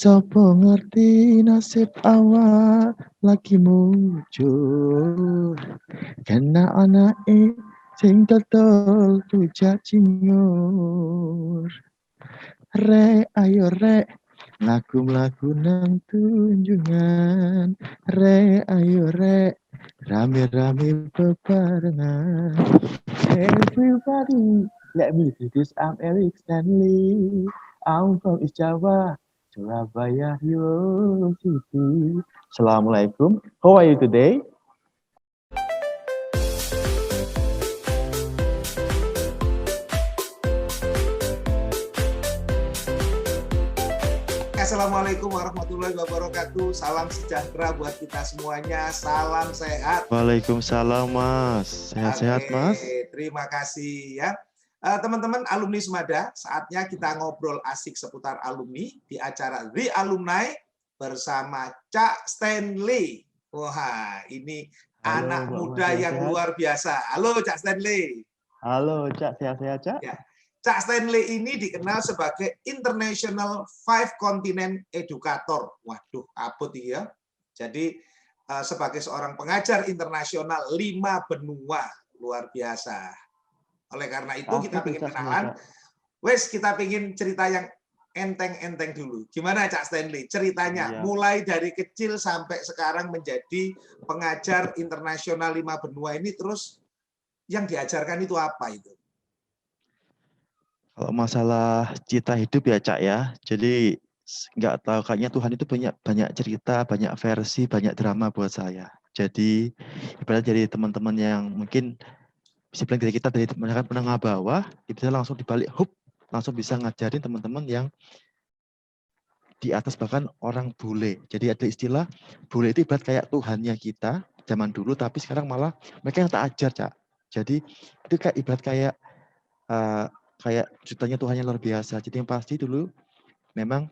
Sopo ngerti nasib awak lagi muncul kena anake sing totol tujak cingur. Rek ayo rek mlaku-mlaku nang tunjungan. Rek ayo rek rame-rame bebarengan. Everybody let me introduce, I'm Eric Stanley. I'm from East Java, Surabaya, Hero City. Assalamualaikum. How are you today? Assalamualaikum warahmatullahi wabarakatuh. Salam sejahtera buat kita semuanya. Salam sehat. Waalaikumsalam Mas. Sehat-sehat Mas. Terima kasih ya. Teman-teman alumni Semada, saatnya kita ngobrol asik seputar alumni di acara The Alumni bersama Cak Stanley. Wah, ini Halo, anak Mbak muda Mas, yang sehat? luar biasa. Halo Cak Stanley. Halo Cak, sehat-sehat Cak? Ya. Cak Stanley ini dikenal sebagai International Five Continent Educator. Waduh, apa ya? Jadi sebagai seorang pengajar internasional 5 benua, luar biasa. Oleh karena itu kita ingin kenalan. Wes kita ingin cerita yang enteng-enteng dulu. Gimana Cak Stanley? Ceritanya mulai dari kecil sampai sekarang menjadi pengajar internasional 5 benua ini, terus yang diajarkan itu apa itu? Kalau masalah cita hidup ya Cak ya, jadi nggak tahu kayaknya Tuhan itu banyak cerita, banyak versi, banyak drama buat saya. Jadi ibarat dari teman-teman yang mungkin bisa bilang dari kita dari mereka menengah bawah, bisa langsung dibalik hub, langsung bisa ngajarin teman-teman yang di atas bahkan orang bule. Jadi ada istilah bule itu ibarat kayak Tuhannya kita zaman dulu, tapi sekarang malah mereka yang tak ajar Cak. Jadi itu kayak ibarat kayak jutanya Tuhan yang luar biasa. Jadi yang pasti dulu memang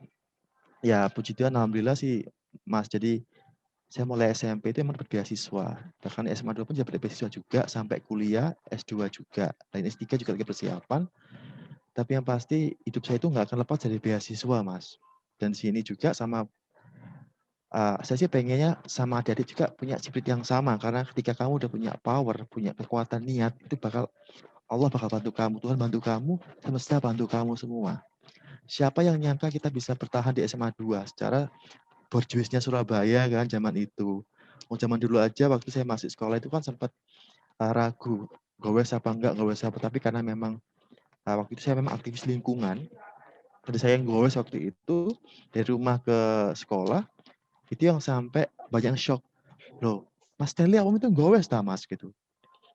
ya puji Tuhan alhamdulillah sih Mas. Jadi saya mulai SMP itu emang dapat beasiswa. Bahkan SMA 2 pun juga dapat beasiswa juga sampai kuliah S2 juga. Dan S3 juga lagi persiapan. Tapi yang pasti hidup saya itu nggak akan lepas dari beasiswa Mas. Dan sini juga sama saya sih pengennya sama adik-adik juga punya spirit yang sama. Karena ketika kamu udah punya power, punya kekuatan niat, itu Allah bakal bantu kamu, Tuhan bantu kamu, semesta bantu kamu semua. Siapa yang nyangka kita bisa bertahan di SMA 2 secara borjuisnya Surabaya kan zaman itu. Zaman dulu aja waktu saya masih sekolah itu kan sempat ragu, gowes apa enggak, gowes apa. Tapi karena memang waktu itu saya memang aktivis lingkungan, jadi saya yang gowes waktu itu dari rumah ke sekolah, itu yang sampai banyak shock. Loh, Mas Stanley awam itu gowes ta Mas gitu.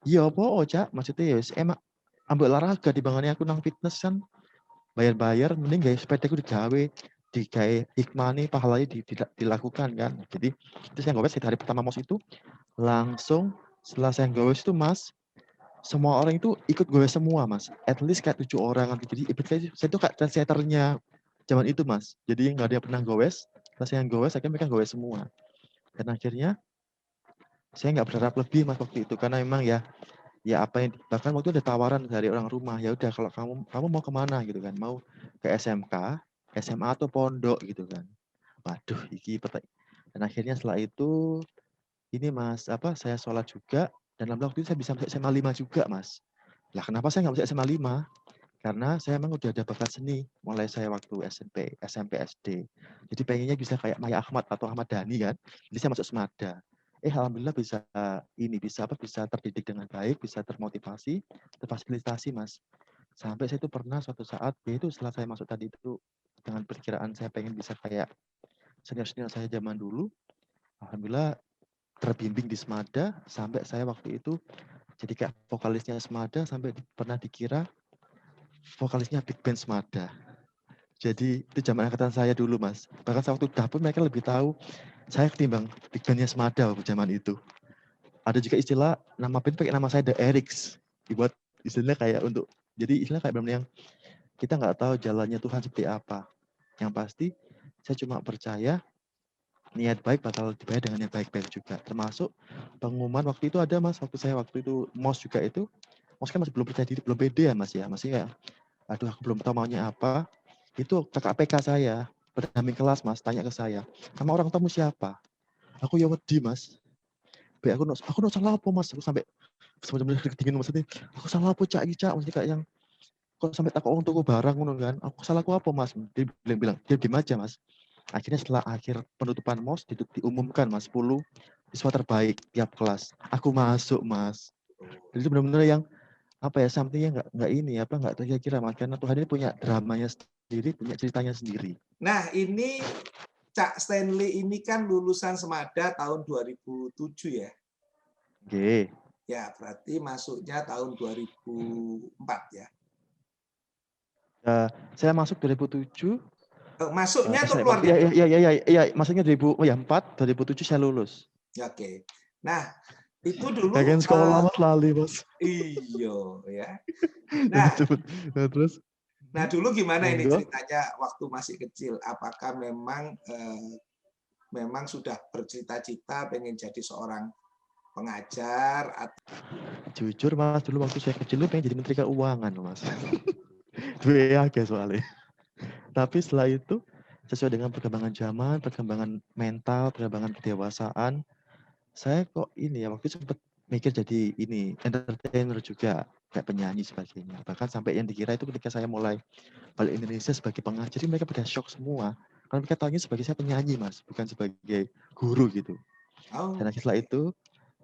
Iya apa Cak, maksudnya ya emang ambil olahraga di bangunnya aku nang fitness kan bayar-bayar mending gaya sepeda aku digawe kayak hikmah nih pahalanya dilakukan kan. Jadi itu saya gowes hari pertama MOS itu langsung setelah saya gowes itu Mas, semua orang itu ikut gowes semua Mas. At least kayak 7 orang. Jadi ibaratnya saya itu kayak trendsetter-nya zaman itu Mas. Jadi nggak ada yang pernah gowes, pas saya gowes akhirnya mereka gowes semua. Dan akhirnya saya nggak berharap lebih Mas waktu itu karena memang ya apa yang bahkan waktu itu ada tawaran dari orang rumah, ya udah kalau kamu mau kemana gitu kan, mau ke SMK, SMA atau pondok gitu kan. Waduh, dan akhirnya setelah itu ini Mas, saya sholat juga dan dalam waktu itu saya bisa masuk SMA 5 juga Mas. Lah kenapa saya nggak masuk SMA 5? Karena saya emang udah ada bakat seni mulai saya waktu SMP, SD. Jadi pengennya bisa kayak Maya Ahmad atau Ahmad Dhani kan. Jadi saya masuk Semada. Alhamdulillah bisa terdidik dengan baik, bisa termotivasi, terfasilitasi Mas. Sampai saya itu pernah suatu saat, yaitu setelah saya masuk tadi itu dengan perkiraan saya pengen bisa kayak senior-senior saya zaman dulu. Alhamdulillah terbimbing di Semada sampai saya waktu itu jadi kayak vokalisnya Semada sampai pernah dikira vokalisnya Big Band Semada. Jadi itu zaman angkatan saya dulu Mas. Bahkan saya waktu dapur mereka lebih tahu saya ketimbang Big Band-nya Semada waktu zaman itu. Ada juga istilah nama band pakai nama saya The Erics. Dibuat istilahnya kayak jadi istilah kayak benar yang kita nggak tahu jalannya Tuhan seperti apa. Yang pasti saya cuma percaya niat baik bakal dibayar dengan yang baik-baik juga. Termasuk pengumuman waktu itu ada Mas, waktu itu MOS juga itu. MOS kan masih belum percaya diri, belum pede ya Mas ya. Masih kayak, aduh aku belum tahu maunya apa. Itu kakak PK saya, pendamping kelas Mas, tanya ke saya, sama orang tamu siapa? Aku ya wedi Mas. Aku no salah apa Mas? Aku sampai bener-bener dingin maksudnya. Aku salah apa Cak iki Cak? Maksudnya kayak yang kok sampai takut orang tuku barang ngono kan. Aku salah aku apa Mas? Dia bilang, dia diem aja Mas. Akhirnya setelah akhir penutupan MOS diumumkan Mas 10 siswa terbaik tiap kelas. Aku masuk Mas. Jadi itu benar-benar yang something-nya nggak terkira-kira Mas. Karena Tuhan ini punya dramanya sendiri, punya ceritanya sendiri. Nah, ini Cak Stanley ini kan lulusan Semada tahun 2007 ya? Oke. Ya, berarti masuknya tahun 2004 ya? Saya masuk 2007. Masuknya atau Saya masuk, keluarnya? iya, masuknya 2007 saya lulus. Oke. Nah, itu dulu Pengen sekolah Mas lali Mas. iyo ya. Nah, Terus Nah, dulu gimana ini monggo. ceritanya waktu masih kecil? Apakah memang sudah bercita-cita pengen jadi seorang pengajar? Jujur Mas, dulu waktu saya kecil pengen jadi Menteri Keuangan Mas. Duwe akeh soalnya. Tapi setelah itu sesuai dengan perkembangan zaman, perkembangan mental, perkembangan kedewasaan, saya kok waktu itu sempat mikir jadi entertainer juga, kayak penyanyi sebagainya. Bahkan sampai yang dikira itu ketika saya mulai balik Indonesia sebagai pengajar, mereka pada shock semua. Karena mereka tahunya sebagai saya penyanyi Mas, bukan sebagai guru gitu. Dan setelah itu,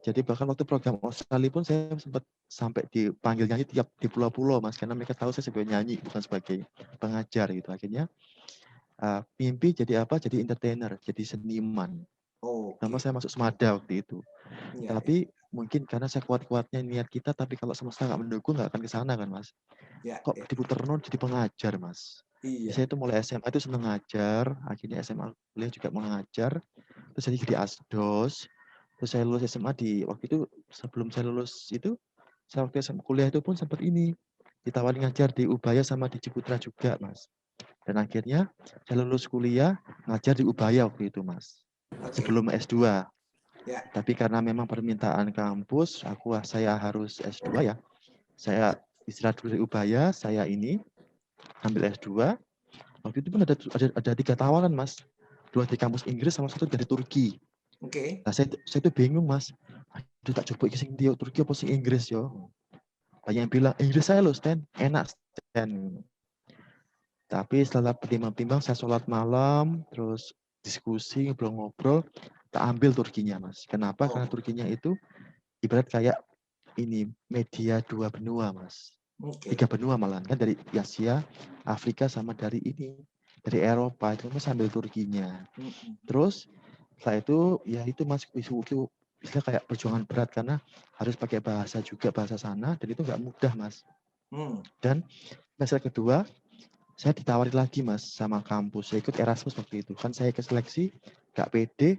jadi bahkan waktu program Australia pun saya sempat sampai dipanggil nyanyi tiap di pulau-pulau Mas, karena mereka tahu saya sebagai nyanyi bukan sebagai pengajar gitu. Akhirnya mimpi jadi apa? Jadi entertainer, jadi seniman. Nama saya masuk Semada waktu itu. Tapi mungkin karena saya kuat-kuatnya niat kita, tapi kalau semesta nggak mendukung nggak akan ke sana kan Mas. Kok diputerno jadi pengajar Mas. Saya itu mulai SMA itu seneng ngajar, akhirnya SMA kuliah juga mau ngajar, terus jadi asdos, terus saya lulus SMA waktu itu sebelum saya lulus itu, saya waktu SMA kuliah itu pun sempat ditawari ngajar di Ubaya sama di Ciputra juga Mas. Dan akhirnya saya lulus kuliah ngajar di Ubaya waktu itu Mas. Sebelum S2. Tapi karena memang permintaan kampus, saya harus S2 ya. Saya istirahat dulu di Ubaya, saya ambil S2. Waktu itu pun ada 3 tawaran Mas. 2 di kampus Inggris sama 1 dari Turki. Nah, saya itu bingung Mas. Aduh tak coba sing di Turki apa sing Inggris yo. Banyak yang bilang Inggris saya loh Stan, enak Stan. Tapi setelah pertimbang-timbang saya sholat malam, terus diskusi, ngobrol-ngobrol, tak ambil Turkinya Mas. Kenapa? Karena Turkinya itu ibarat kayak media 2 benua Mas. 3 benua malahan kan, dari Asia, Afrika sama dari Eropa. Itu Mas ambil Turkinya. Terus setelah itu ya itu Mas, itu istilah kayak perjuangan berat karena harus pakai bahasa sana dan itu nggak mudah Mas. Dan masalah kedua, saya ditawari lagi Mas sama kampus. Saya ikut Erasmus waktu itu. Kan saya ke seleksi, gak pede.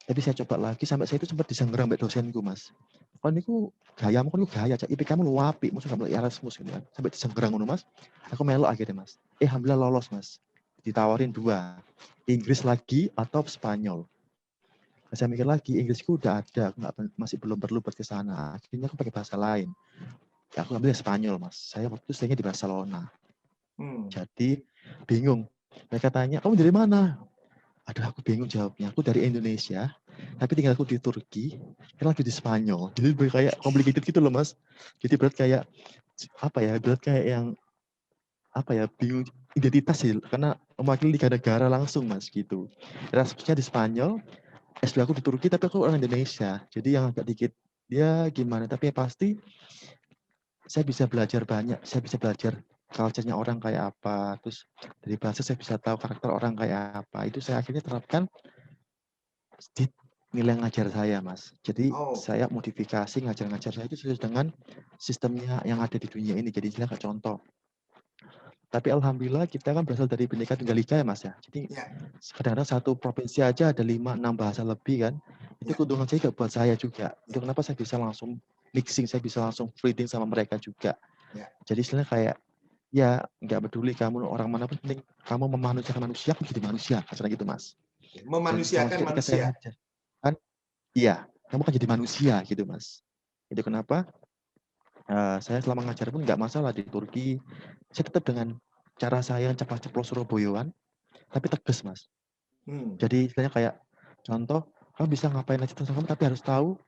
Tapi saya coba lagi sampai saya itu sempat disenggerang mbak dosenku Mas. Kan niku gayamu kan niku gaya, cak IPK-mu lu apik, mesti gak Erasmus gitu kan. Sampai disenggerang ngono Mas. Aku melok akhirnya Mas. Alhamdulillah lolos Mas. Ditawarin 2. Inggris lagi atau Spanyol. Nah, saya mikir lagi, Inggrisku udah ada, masih belum perlu buat ke sana. Akhirnya aku pakai bahasa lain. Ya, aku ambil Spanyol, Mas. Saya waktu itu stay-nya di Barcelona. Jadi, bingung. Mereka tanya, kamu dari mana? Aduh, aku bingung jawabnya. Aku dari Indonesia, tapi tinggal aku di Turki, kan lagi di Spanyol. Jadi kayak complicated gitu loh, Mas. Jadi berat kayak, berat kayak yang, bingung identitas sih. Karena mewakili 3 negara langsung, Mas, gitu. Erasmusnya di Spanyol, S2 aku di Turki tapi aku orang Indonesia. Jadi yang agak dikit ya gimana, tapi yang pasti saya bisa belajar banyak, saya bisa belajar culture-nya orang kayak apa, terus dari bahasa saya bisa tahu karakter orang kayak apa. Itu saya akhirnya terapkan di nilai ngajar saya, Mas. Jadi saya modifikasi ngajar-ngajar saya itu sesuai dengan sistemnya yang ada di dunia ini. Jadi saya kayak contoh. Tapi alhamdulillah kita kan berasal dari Bhinneka Tunggal Ika ya Mas ya. Jadi kadang-kadang satu provinsi aja ada 5-6 bahasa lebih kan. Itu keuntungan saya juga buat saya juga. Itu kenapa saya bisa langsung mixing, saya bisa langsung reading sama mereka juga. Jadi istilahnya kayak ya nggak peduli kamu orang mana pun, penting kamu memanusiakan manusia, aku jadi manusia. Misalnya gitu Mas. Dan Memanusiakan ketika saya manusia. ngajar kan, iya kamu kan jadi manusia gitu Mas. Itu kenapa saya selama ngajar pun nggak masalah di Turki. Saya tetap dengan cara saya yang ceplos-ceplos Surabayaan, tapi tegas, Mas. Jadi istilahnya kayak contoh, kamu bisa ngapain aja terserah kamu, tapi harus tahu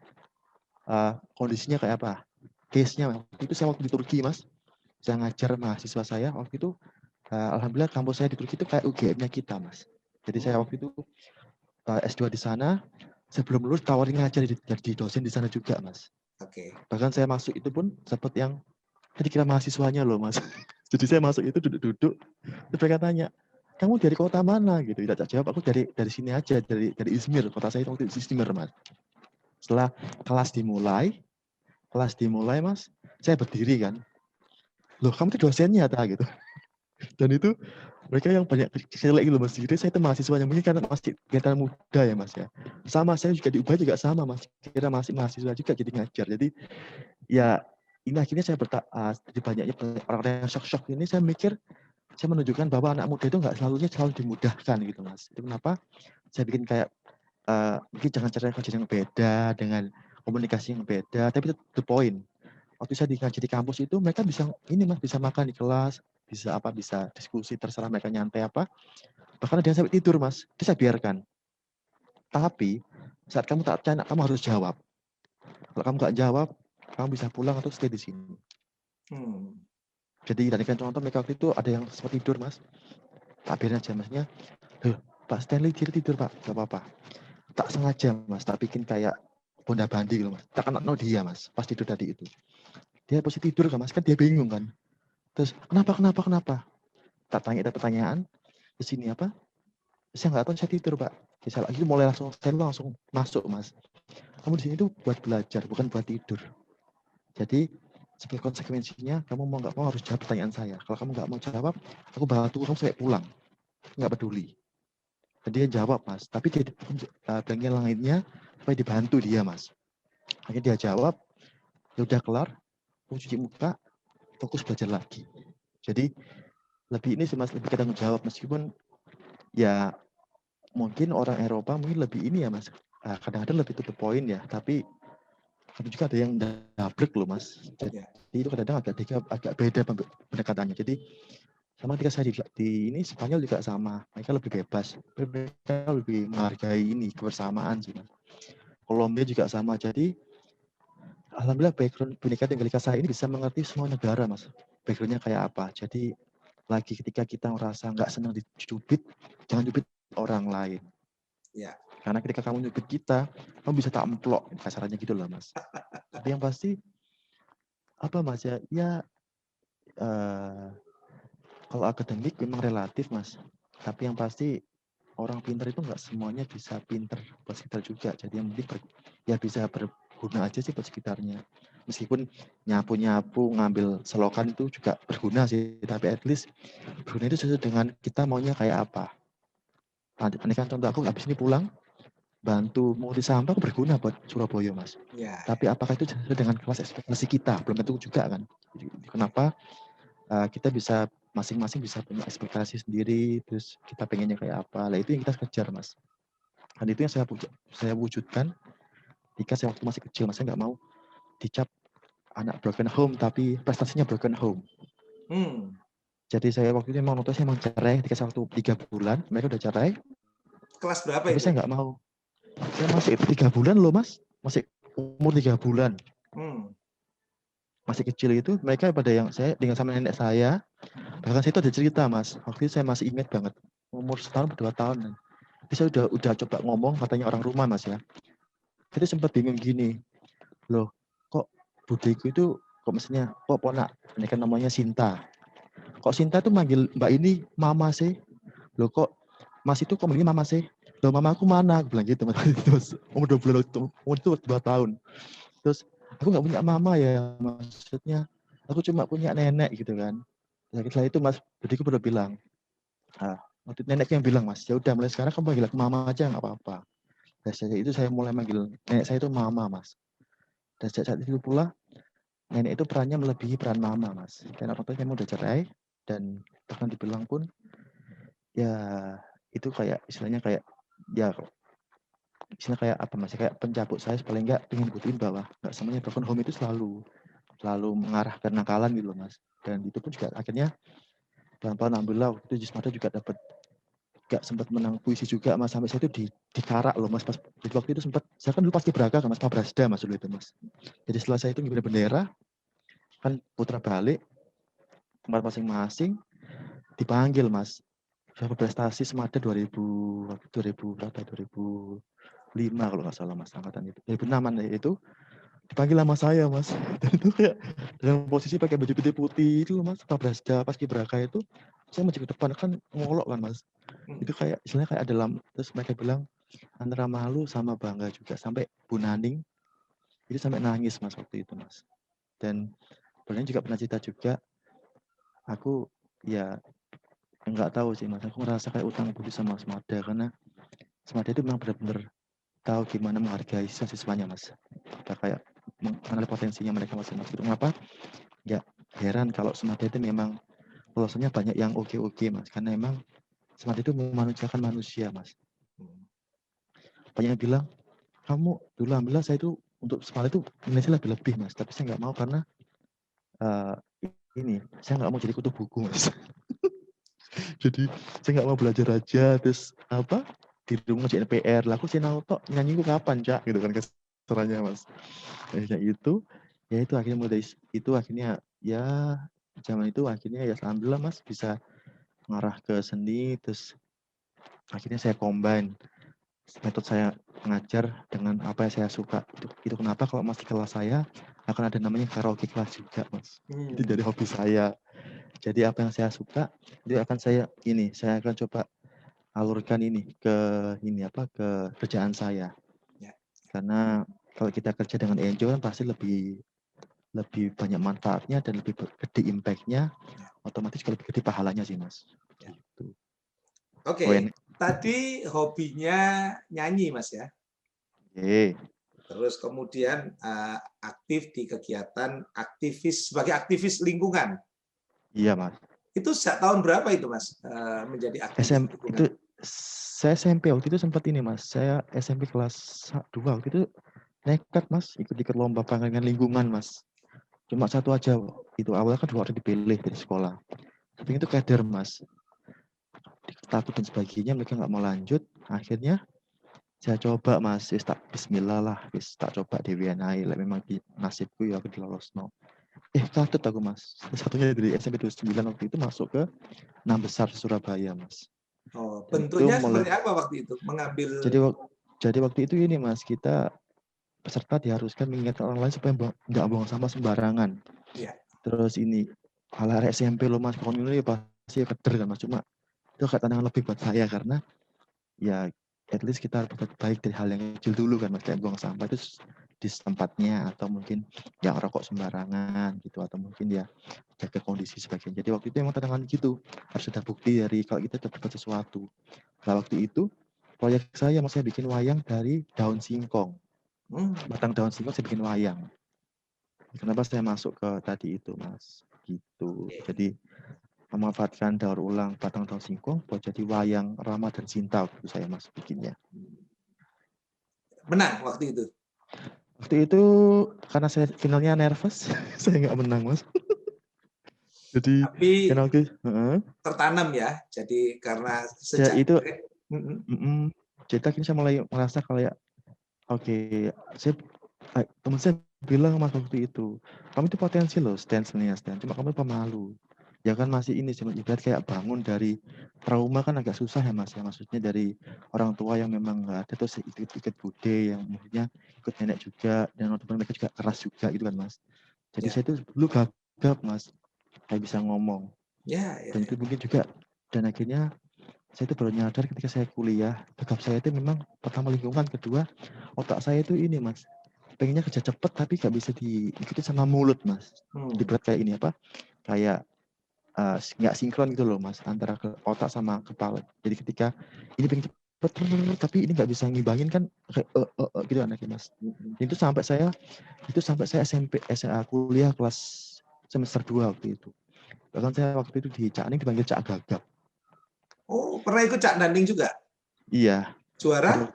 kondisinya kayak apa. Case-nya, waktu itu saya waktu di Turki, Mas. Saya ngajar mahasiswa saya, waktu itu alhamdulillah kampus saya di Turki itu kayak UGM-nya kita, Mas. Jadi saya waktu itu S2 di sana, sebelum lulus tawarin ngajar jadi dosen di sana juga, Mas. Bahkan saya masuk itu pun sempat yang saya dikira mahasiswanya loh, Mas. Jadi saya masuk itu duduk-duduk, terus mereka tanya, kamu dari kota mana gitu? Tidak jawab, aku dari sini aja, dari Izmir, kota saya waktu itu Izmir, Mas. Setelah kelas dimulai, Mas, saya berdiri kan. Loh, kamu itu dosennya ta gitu. Dan itu mereka yang banyak celek gitu Mas. Jadi saya itu mahasiswanya, mungkin karena masih kelihatan muda ya Mas ya. Sama saya juga di UBA juga sama Mas. Kira masih mahasiswa juga jadi ngajar. Jadi ya ini akhirnya saya di banyaknya orang-orang yang shock ini saya mikir, saya menunjukkan bahwa anak muda itu nggak selalu dimudahkan gitu Mas. Itu kenapa saya bikin kayak mungkin jangan cara ngajar yang beda dengan komunikasi yang beda, tapi the point. Waktu saya ngajar di kampus itu mereka bisa ini Mas, bisa makan di kelas, bisa diskusi terserah mereka nyantai apa. Bahkan ada yang sampai tidur Mas, itu saya biarkan. Tapi saat kamu tak percaya, kamu harus jawab. Kalau kamu nggak jawab, kamu bisa pulang atau stay di sini. Jadi tadi kan contoh mereka waktu itu ada yang sempat tidur Mas. Tak biarin aja Masnya. Pak Stanley tidur Pak, gak apa-apa. Tak sengaja Mas, tak bikin kayak Bonda Bandi gitu Mas. Tak kena dia Mas, pas tidur tadi itu. Dia pasti tidur kan Mas, kan dia bingung kan. Terus kenapa? Tak tanya ada pertanyaan, di sini apa? Saya nggak tahu, saya tidur Pak. Saya lagi mulai langsung masuk Mas. Kamu di sini tuh buat belajar, bukan buat tidur. Jadi sebagai konsekuensinya, kamu mau nggak mau harus jawab pertanyaan saya. Kalau kamu nggak mau jawab, aku bakal tunggu kamu sampai pulang. Nggak peduli. Dan dia jawab Mas, tapi dia bagian lainnya supaya dibantu dia Mas. Akhirnya dia jawab, ya udah kelar, aku cuci muka, fokus belajar lagi. Jadi lebih ini sih Mas, lebih tanggung jawab meskipun ya mungkin orang Eropa mungkin lebih ini ya Mas. Kadang-kadang lebih to the point ya, tapi juga ada yang dablek loh Mas. Jadi itu kadang-kadang agak beda pendekatannya. Jadi sama ketika saya di ini Spanyol juga sama. Mereka lebih bebas. Mereka lebih menghargai ini kebersamaan sih Mas. Kolombia juga sama. Jadi alhamdulillah background Bhinneka Tunggal Ika saya ini bisa mengerti semua negara Mas. Backgroundnya kayak apa. Jadi lagi ketika kita merasa nggak senang dicubit, jangan cubit orang lain. Ya. Karena ketika kamu nyubit kita, kamu bisa tak emplok, kasarannya gitu loh Mas. Tapi yang pasti apa Mas ya? Ya kalau akademik memang relatif Mas. Tapi yang pasti orang pintar itu nggak semuanya bisa pintar buat kita juga. Jadi yang penting ya bisa berguna aja sih buat sekitarnya. Meskipun nyapu-nyapu, ngambil selokan itu juga berguna sih, tapi at least berguna itu sesuai dengan kita maunya kayak apa. Ini kan contoh aku habis ini pulang, bantu munguti sampah berguna buat Surabaya, Mas. Ya. Tapi apakah itu sesuai dengan kelas ekspektasi kita? Belum tentu juga kan. Kenapa kita bisa masing-masing bisa punya ekspektasi sendiri, terus kita pengennya kayak apa. Lah itu yang kita kejar, Mas. Dan itu yang saya wujudkan ketika saya waktu masih kecil. Mas, saya nggak mau dicap anak broken home, tapi prestasinya broken home. Jadi saya waktu itu memang nonton saya mau cerai ketika saya waktu 3 bulan, mereka udah cerai. Kelas berapa tapi itu? Saya nggak mau. Saya masih 3 bulan loh, Mas. Masih umur 3 bulan. Masih kecil itu, mereka pada yang saya dengan sama nenek saya, bahkan saya itu ada cerita, Mas. Waktu itu saya masih ingat banget. Umur setahun 2 tahun. Tapi saya udah coba ngomong, katanya orang rumah, Mas ya. Kita sempat bingung gini. Loh, kok budeku itu, kok maksudnya, kok ponak, ini kan namanya Sinta. Kok Sinta tuh manggil Mbak ini mama sih? Loh kok Mas itu kok manggilnya mama sih? Loh mama aku mana? Aku bilang gitu, Mas. Umur 2 bulan, umur itu 2 tahun. Terus, aku nggak punya mama ya, maksudnya. Aku cuma punya nenek gitu kan. Setelah itu Mas, budeku baru bilang, waktu neneknya yang bilang, Mas, ya udah mulai sekarang kamu panggil aku mama aja nggak apa-apa. Dan sejak itu saya mulai manggil nenek saya itu mama, Mas. Dan sejak saat itu pula, nenek itu perannya melebihi peran mama, Mas. Karena orang tuanya udah cerai, dan bahkan dibilang pun, ya itu kayak istilahnya kayak, ya istilah kayak apa Mas, kayak pencabut saya paling enggak ingin buktiin bahwa nggak semuanya broken home itu selalu mengarah ke nakalan gitu loh, Mas. Dan itu pun juga akhirnya pelan-pelan alhamdulillah waktu itu Jismada juga dapat gak sempat menang puisi juga, Mas, sampai saya itu dikarak loh, Mas, pas waktu itu sempat saya kan dulu pasti beraka kan, Mas, Pabrasda Mas dulu itu, Mas. Jadi setelah saya itu ngibarin bendera kan putra balik tempat masing-masing dipanggil, Mas. Saya berprestasi Semada 2000 berapa 2005 kalau nggak salah, Mas, angkatan itu 2006-an itu dipanggil sama saya, Mas. Dan itu kayak dengan posisi pakai baju putih itu, Mas, Pabrasda Paskibraka itu saya maju ke depan kan ngolok kan, Mas. Itu kayak istilahnya kayak dalam, terus mereka bilang antara malu sama bangga juga, sampai Bu Naning itu sampai nangis, Mas, waktu itu, Mas. Dan beliau juga pernah cerita juga, aku ya nggak tahu sih, Mas, aku ngerasa kayak utang budi sama Semada karena Semada itu memang benar-benar tahu gimana menghargai siswa-siswanya, Mas. Kita kayak mengenal potensinya mereka masing-masing. Kenapa? Ya heran kalau Semada itu memang lulusannya banyak yang oke-oke, Mas, karena memang Semada itu memanusiakan manusia, Mas. Banyak yang bilang, kamu dulu alhamdulillah saya itu untuk sekolah itu nilainya lebih, Mas. Tapi saya nggak mau karena saya nggak mau jadi kutu buku, Mas. Jadi saya nggak mau belajar aja, terus apa di rumah ngerjain PR. Lah aku sinau tok nyanyi ku kapan, Cak? Gitu kan keserannya, Mas. Kayak itu, ya itu akhirnya mulai itu akhirnya ya zaman itu akhirnya ya alhamdulillah, Mas, bisa mengarah ke seni, terus akhirnya saya combine metode saya mengajar dengan apa yang saya suka. Itu kenapa kalau Mas di kelas saya akan ada namanya karaoke kelas juga, Mas. Itu dari hobi saya. Jadi apa yang saya suka itu akan saya akan coba alurkan ke kerjaan saya. Ya. Karena kalau kita kerja dengan enjoy kan pasti lebih banyak manfaatnya dan lebih gede impact-nya. Ya. Otomatis kalau lebih gede pahalanya sih, Mas. Ya. Gitu. Oke. Tadi hobinya nyanyi, Mas ya. Terus kemudian aktif di kegiatan sebagai aktivis lingkungan. Iya, Mas. Itu sejak tahun berapa itu, Mas, menjadi aktivis lingkungan? Itu saya SMP waktu itu sempat ini, Mas. Saya SMP kelas 2 waktu itu nekat, Mas, ikut lomba penghargaan lingkungan, Mas. Cuma satu aja itu, awalnya kan 2 orang dipilih dari sekolah. Tapi itu kader, Mas. Takut dan sebagainya, mereka nggak mau lanjut. Akhirnya saya coba, Mas, bismillah lah, tak coba DWNI, memang nasibku ya aku dilolosno. Kaget aku, Mas. Satunya dari SMP 29 waktu itu masuk ke 6 besar Surabaya, Mas. Oh, bentuknya seperti apa waktu itu? Jadi waktu itu ini, Mas, kita peserta diharuskan mengingatkan orang lain supaya nggak buang sampah sembarangan. Ya. Terus ini hal-hal SMP loh, Mas, kalau ini pasti keder kan, Mas. Cuma itu tantangan lebih buat saya karena ya at least kita berbuat baik dari hal yang kecil dulu kan, Mas, kayak buang sampah itu di tempatnya, atau mungkin yang rokok sembarangan gitu, atau mungkin ya jaga kondisi sebagainya. Jadi waktu itu emang tantangan gitu, harus ada bukti dari kalau kita udah berbuat sesuatu. Nah waktu itu proyek saya bikin wayang dari daun singkong, batang daun singkong saya bikin wayang. Kenapa saya masuk ke tadi itu Mas? Gitu. Jadi memanfaatkan daur ulang batang daun singkong buat jadi wayang Rama dan Sinta waktu saya Mas bikinnya. Menang waktu itu? Waktu itu karena saya finalnya nervous, saya nggak menang Mas. Jadi Tapi karena waktu tertanam ya, jadi karena ya sejak itu jadi akhirnya saya mulai merasa kayak oke, saya teman saya bilang Mas waktu itu, kamu itu potensi loh Stan, cuma kamu pemalu. Ya kan masih ini sih, ibarat kayak bangun dari trauma kan agak susah ya Mas ya, maksudnya dari orang tua yang memang nggak ada, terus ikut bude yang maksudnya ikut nenek juga, dan orang tua mereka juga keras juga gitu kan Mas. Jadi saya itu dulu gagap Mas, kayak bisa ngomong. Dan itu mungkin juga, dan akhirnya saya itu baru nyadar ketika saya kuliah, gagap saya itu memang pertama lingkungan, kedua otak saya itu ini Mas, pengennya kerja cepet tapi nggak bisa diikuti sama mulut Mas. Ibarat kayak ini apa, kayak nggak sinkron gitu loh Mas, antara ke otak sama kepala. Jadi ketika ini pengen cepet, tapi ini nggak bisa ngimbangin kan, kayak gitu anaknya Mas. Itu sampai saya SMP, SMA, kuliah kelas semester 2 waktu itu. Bahkan saya waktu itu di Cak Ning dipanggil Cak Gagap. Oh, pernah ikut Cak Danding juga? Iya. Juara?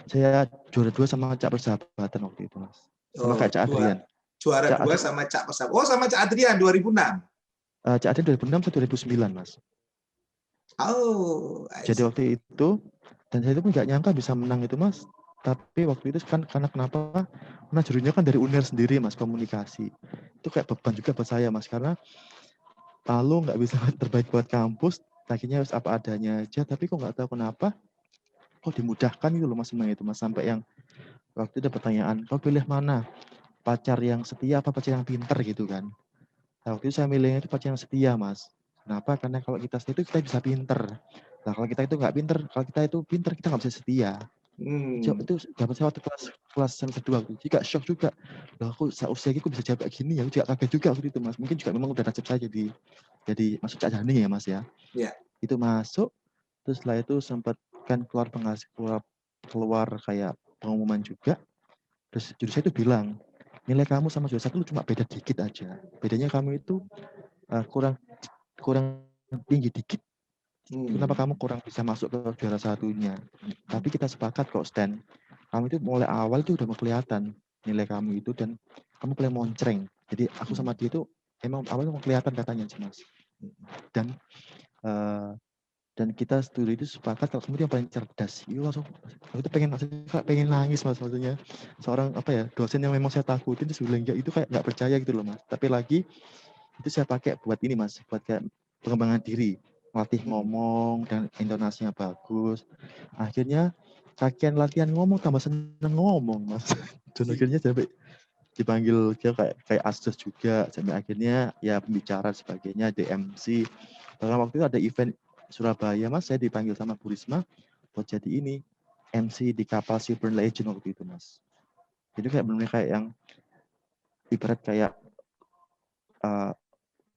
Saya juara 2 sama Cak Persahabatan waktu itu Mas. Sama kayak Cak Adrian. Juara 2 sama Cak Persahabatan. Oh, sama Cak Adrian 2006. Cak Adrian 2006 atau 2009 Mas. Oh, jadi waktu itu, dan saya itu pun nggak nyangka bisa menang itu Mas. Tapi waktu itu kan karena kenapa? Karena jurinya kan dari UNER sendiri Mas, komunikasi. Itu kayak beban juga buat saya Mas, karena lalu nggak bisa terbaik buat kampus, akhirnya harus apa adanya aja. Tapi kok nggak tahu kenapa, kok dimudahkan gitu loh Mas menang itu Mas. Sampai yang waktu itu ada pertanyaan, kau pilih mana? Pacar yang setia apa pacar yang pinter gitu kan? Nah, waktu itu saya milihnya itu pacar yang setia Mas. Kenapa? Karena kalau kita setia itu kita bisa pinter. Nah kalau kita itu nggak pinter, kalau kita itu pinter kita nggak bisa setia. Itu dapat saya waktu kelas semester 2 juga shock juga. Loh aku seusia aku bisa jawab kayak gini ya, aku juga kaget juga waktu itu Mas. Mungkin juga memang udah nasib saya jadi masuk Cak Danding ya Mas ya. Iya. Itu masuk, terus setelah itu sempat kan keluar kayak pengumuman juga. Terus juru saya itu bilang, nilai kamu sama juara 1 cuma beda dikit aja. Bedanya kamu itu kurang tinggi dikit. Kenapa kamu kurang bisa masuk ke juara 1-nya? Tapi kita sepakat kok Stan. Kamu itu mulai awal itu udah mau kelihatan nilai kamu itu, dan kamu mulai moncreng. Jadi aku sama dia itu emang awalnya mau kelihatan katanya sih Mas. Dan kita studi itu sepakat kalau kamu itu yang paling cerdas. Itu langsung aku itu pengen nangis Mas, maksudnya seorang dosen yang memang saya takutin terus bilang itu kayak nggak percaya gitu loh Mas. Tapi lagi itu saya pakai buat ini Mas, buat kayak pengembangan diri, latih ngomong dan intonasinya bagus. Akhirnya latihan ngomong tambah seneng ngomong Mas. Dan akhirnya sampai dipanggil kayak asdos juga, sampai akhirnya ya pembicara sebagainya, DMC. Bahkan waktu itu ada event Surabaya Mas, saya dipanggil sama Bu Risma buat jadi ini MC di kapal Silver Legend waktu itu Mas. Jadi kayak benar kayak yang ibarat kayak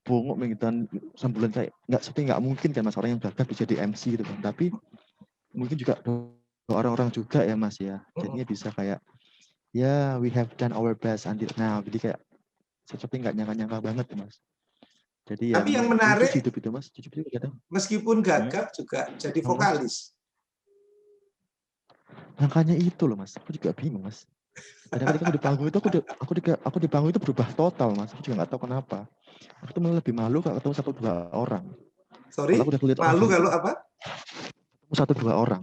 bongok dan sambulan kayak nggak mungkin kan Mas, orang yang gagal bisa jadi MC gitu kan. Tapi mungkin juga orang-orang juga ya Mas ya. Jadinya bisa kayak ya we have done our best until now. Jadi kayak seperti nggak nyangka-nyangka banget Mas. Jadi ya Tapi yang memang lucu menarik, sih hidup itu Mas. meskipun gagap juga jadi vokalis. Makanya itu loh Mas, aku juga bingung Mas. Kadang ketika aku di panggung itu aku di panggung itu berubah total Mas. Aku juga nggak tahu kenapa. Aku tuh malah lebih malu kalau ketemu 1-2 orang. Kalau aku Sorry, udah lihat orang malu banyak, kalau apa? ketemu 1-2 orang.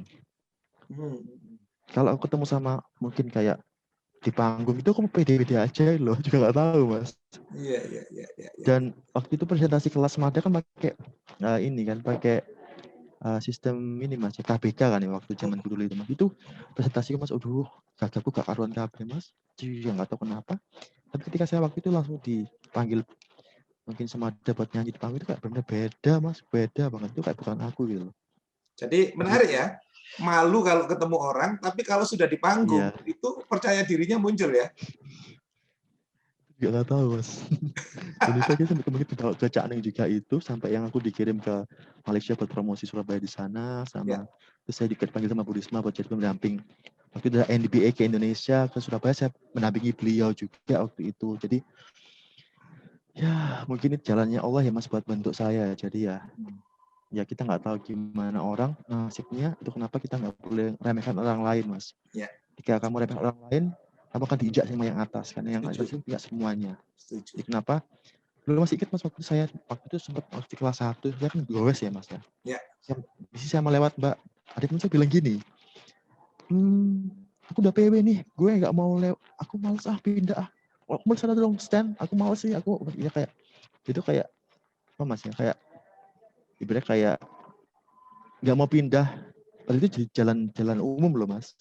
Kalau aku ketemu sama mungkin kayak di panggung itu aku pede-pede aja loh, juga nggak tahu Mas. Iya. Dan waktu itu presentasi kelas Mada kan pakai ini kan pakai sistem ini Mas, KBK kan ya waktu zaman dulu itu Mas. Itu presentasi Mas, aduh gagapku gak karuan kabeh Mas. Juga nggak tahu kenapa. Tapi ketika saya waktu itu langsung dipanggil mungkin Semada buat nyanyi di panggung itu kayak benar beda Mas, beda banget, itu kayak bukan aku gitu. Jadi menarik ya. malu kalau ketemu orang, tapi kalau sudah di panggung, Iya, itu percaya dirinya muncul ya. nggak tahu Mas. Dan itu akhirnya sampai dibawa ke Cak Ning juga itu, sampai yang aku dikirim ke Malaysia buat promosi Surabaya di sana, Ya. sama terus saya dipanggil sama Bu Risma buat jadi pendamping. Waktu itu ada NBA ke Indonesia, ke Surabaya, saya mendampingi beliau juga waktu itu. Jadi, ya mungkin ini jalannya Allah ya Mas buat bentuk saya. Jadi ya kita nggak tahu gimana orang nasibnya, itu kenapa kita nggak boleh remehkan orang lain Mas. Ya. Ketika kamu remehkan orang lain, kamu akan diinjak sama yang atas, karena yang atas Setuju. itu tidak semuanya. Setuju. Jadi kenapa? Dulu masih ingat Mas, waktu itu sempat waktu kelas 1, saya kan gowes ya Mas ya. Ya. Saya mau lewat Mbak, ada teman saya bilang gini, aku udah PW nih, gue nggak mau lewat, aku males pindah aku mau sana dong stand, aku males sih, aku ya kayak itu kayak apa Mas ya, kayak ibaratnya kayak nggak mau pindah, padahal itu jalan umum loh Mas.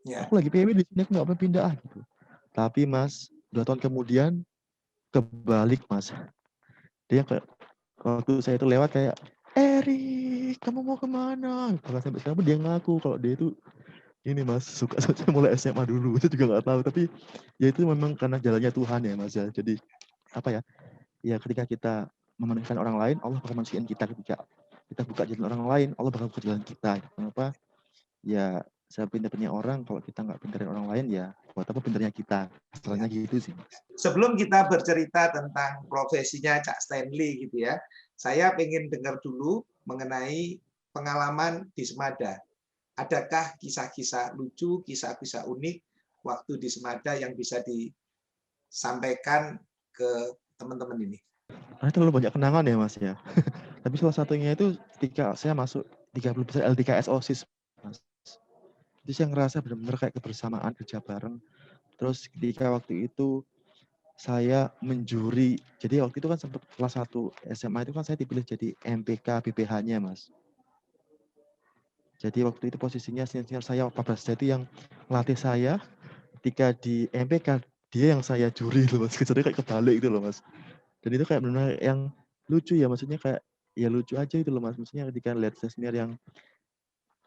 Ya. Aku lagi PW di sini, aku nggak mau pindah gitu. Tapi Mas, 2 tahun kemudian kebalik Mas. Dia kayak waktu saya itu lewat kayak, Erik, kamu mau kemana? Bahkan sampai sekarang dia ngaku kalau dia itu ini Mas, suka saya mulai SMA dulu. Itu juga nggak tahu, tapi ya itu memang karena jalannya Tuhan ya Mas ya. Jadi apa ya? Ya ketika kita memanusiakan orang lain, Allah bakal manusiain kita. Ketika kita buka jalan orang lain, Allah bakal buka jalan kita. Kenapa? Ya sepintar-pintarnya orang, kalau kita nggak pintarin orang lain, ya buat apa pintarnya kita? Ya. Caranya gitu sih Mas. Sebelum kita bercerita tentang profesinya Cak Stanley gitu ya, saya ingin dengar dulu mengenai pengalaman di Semada. Adakah kisah-kisah lucu, kisah-kisah unik waktu di Semada yang bisa disampaikan ke teman-teman ini? Karena terlalu banyak kenangan ya Mas ya. Tapi salah satunya itu ketika saya masuk 30 besar LDKS OSIS Mas. Itu saya ngerasa benar-benar kayak kebersamaan, kerja bareng. Terus ketika waktu itu saya menjuri, jadi waktu itu kan sempat kelas 1 SMA itu kan saya dipilih jadi MPK BPH-nya Mas. Jadi waktu itu posisinya senior saya Pak Prasetya itu yang melatih saya, ketika di MPK dia yang saya juri loh Mas. Jadi kayak kebalik gitu loh Mas. Dan itu kayak benar-benar yang lucu ya, maksudnya kayak ya lucu aja itu loh Mas. Maksudnya ketika lihat senior yang